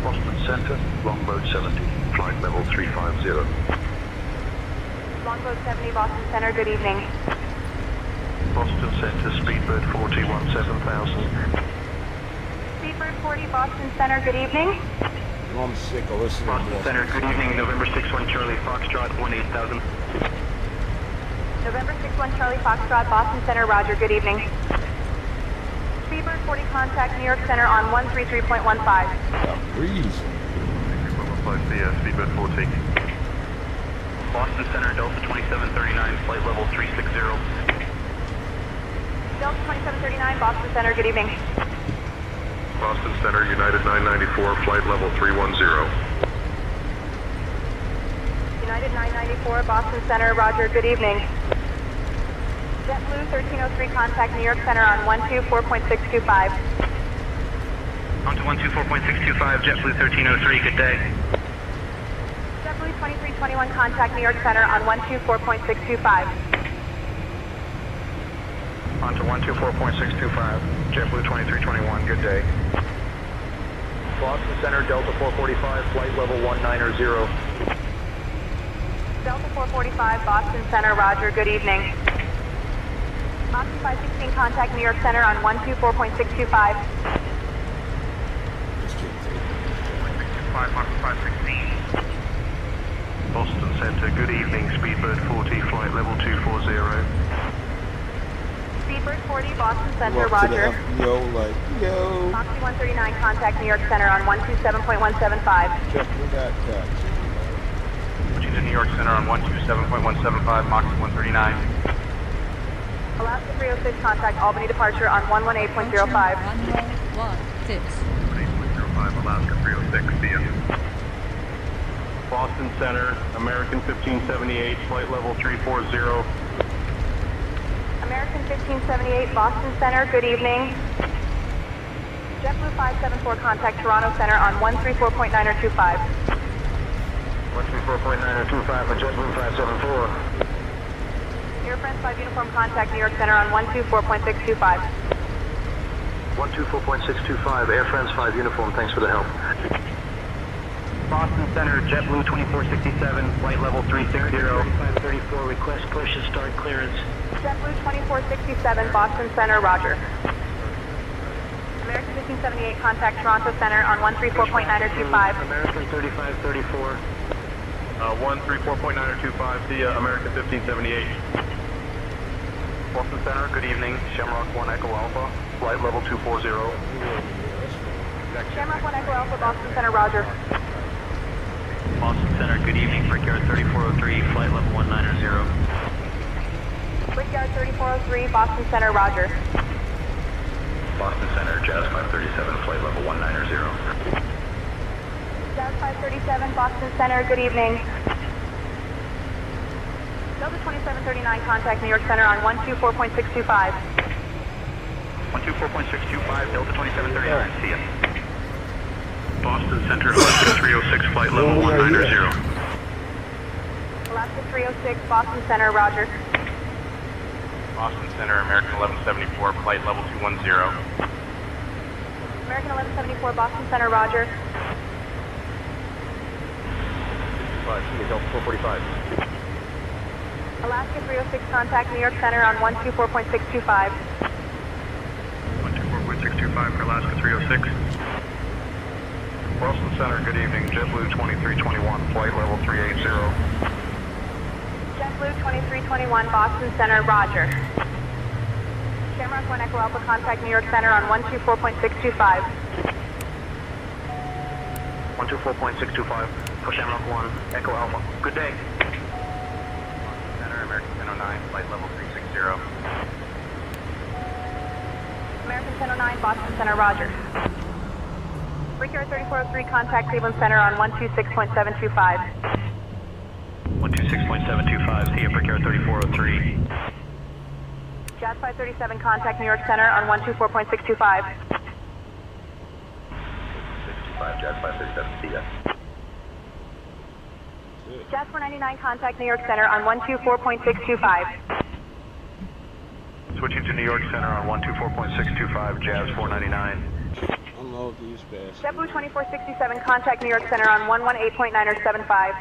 Boston Center, Longboat 70, flight level 350. Longboat 70, Boston Center, good evening. Boston Center, Speedbird 40, 17,000. Speedbird 40, Boston Center, good evening. I'm sick of listening to Boston Center, good evening, November 61 Charlie Foxtrot, 18,000. November 61 Charlie Foxtrot, Boston Center, roger, good evening. Speedbird 40, contact New York Center on 133.15. Breeze. Speedbird 40. Boston Center, Delta 2739, flight level 360. Delta 2739, Boston Center, good evening. Boston Center, United 994, flight level 310. United 994, Boston Center, roger, good evening. JetBlue 1303, contact New York Center on 124.625. On to 124.625, JetBlue 1303, good day. JetBlue 2321, contact New York Center on 124.625. On to 124.625, JetBlue 2321, good day. Boston Center, Delta 445, flight level 190. Delta 445, Boston Center, roger, good evening. Moxie 516, contact New York Center on 124.625. 516. Boston Center, good evening, Speedbird 40, flight level 240. Speedbird 40, Boston Center, Walk to the roger. FBO like, yo. Moxie 139, contact New York Center on 127.175. Check for that taxi. Switching to New York Center on 127.175, Mach 139. Alaska 306, contact Albany departure on 118.05. Runway 1. 8.05, Alaska 306, see ya. Boston Center, American 1578, flight level 340. American 1578, Boston Center, good evening. JetBlue 574, contact Toronto Center on 134.9025. 134.9025 for JetBlue 574. Air France 5 uniform, contact New York Center on 124.625. 124.625, Air France 5 uniform, thanks for the help. Boston Center, JetBlue 2467, flight level 360. 534, request push and start clearance. JetBlue 2467, Boston Center, roger. American 1578, contact Toronto Center on 134.9025. American 3534. 134.9025, see ya, American 1578. Boston Center, good evening. Shamrock 1 Echo Alpha, flight level 240. Shamrock 1 Echo Alpha, Boston Center, roger. Boston Center, good evening. Brickyard 3403, flight level 190. Brickyard 3403, Boston Center, roger. Boston Center, Jazz 537, flight level 190. Jazz 537, Boston Center, good evening. Delta 2739, contact New York Center on 124.625. 124.625, Delta 2739, see ya. Boston Center, Alaska 306, flight level 190. Alaska 306, Boston Center, roger. Boston Center, American 1174, flight level 210. American 1174, Boston Center, roger. 5, see ya, Delta 445. Alaska 306, contact New York Center on 124.625. 124.625 for Alaska 306. Boston Center, good evening. JetBlue 2321, flight level 380. JetBlue 2321, Boston Center, roger. Shamrock 1 Echo Alpha, contact New York Center on 124.625. 124.625 for Shamrock 1 Echo Alpha. Good day. Center, American 1009, flight level 360. American 1009, Boston Center, roger. Brickyard 3403, contact Cleveland Center on 126.725. 126.725, see ya, Brickyard 3403. Jazz 537, contact New York Center on 124.625. 65, Jazz 537, see ya. Jazz 499, contact New York Center on 124.625. Switching to New York Center on 124.625, Jazz 499. Unload these bastards. JetBlue 2467, contact New York Center on 118.9075.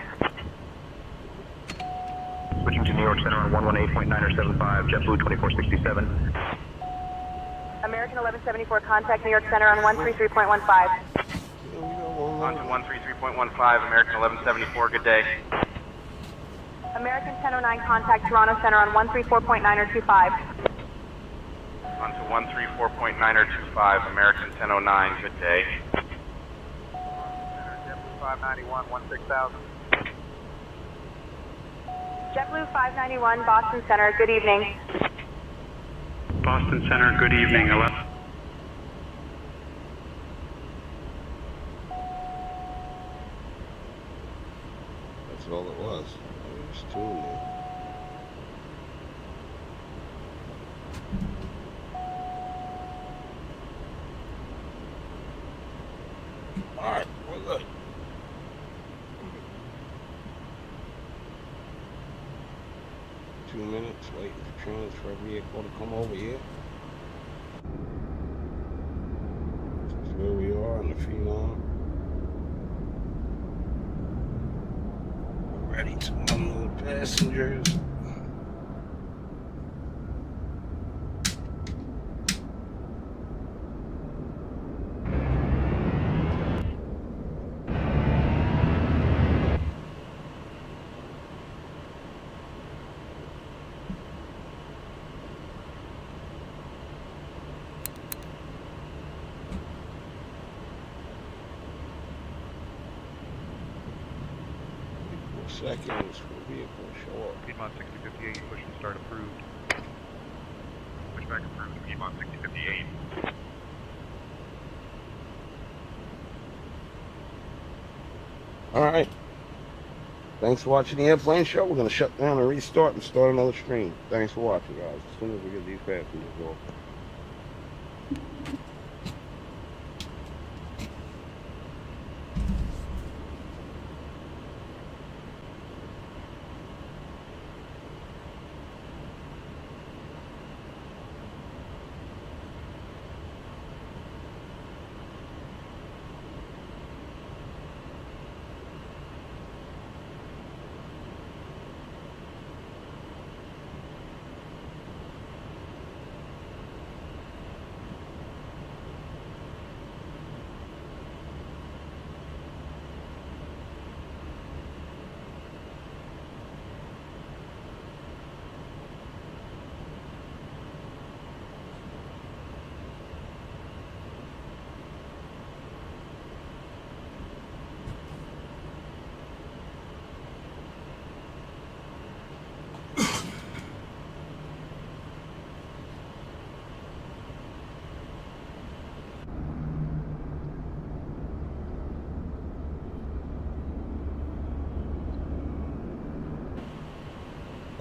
Switching to New York Center on 118.9075, JetBlue 2467. American 1174, contact New York Center on 133.15. On to 133.15, American 1174, good day. American 1009, contact Toronto Center on 134.9025. On to 134.9025, American 1009, good day. JetBlue 591, 16,000. JetBlue 591, Boston Center, good evening. Boston Center, good evening. That's all it was. It was two in there. Alright, we're good. Minutes waiting for transfer vehicle to come over here. This is where we are on the Phenom. We're ready to unload passengers. Seconds for vehicle to show up. Piedmont 6058, push and start approved. Pushback approved, Piedmont 6058. All right. Thanks for watching the Airplane Show. We're going to shut down and restart and start another stream. Thanks for watching, guys. As soon as we get these passengers off.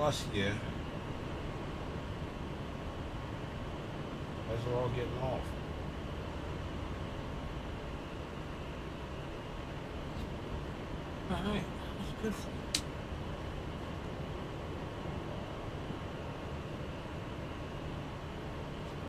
Plus, yeah. As we're all getting off. All right. That was good for you.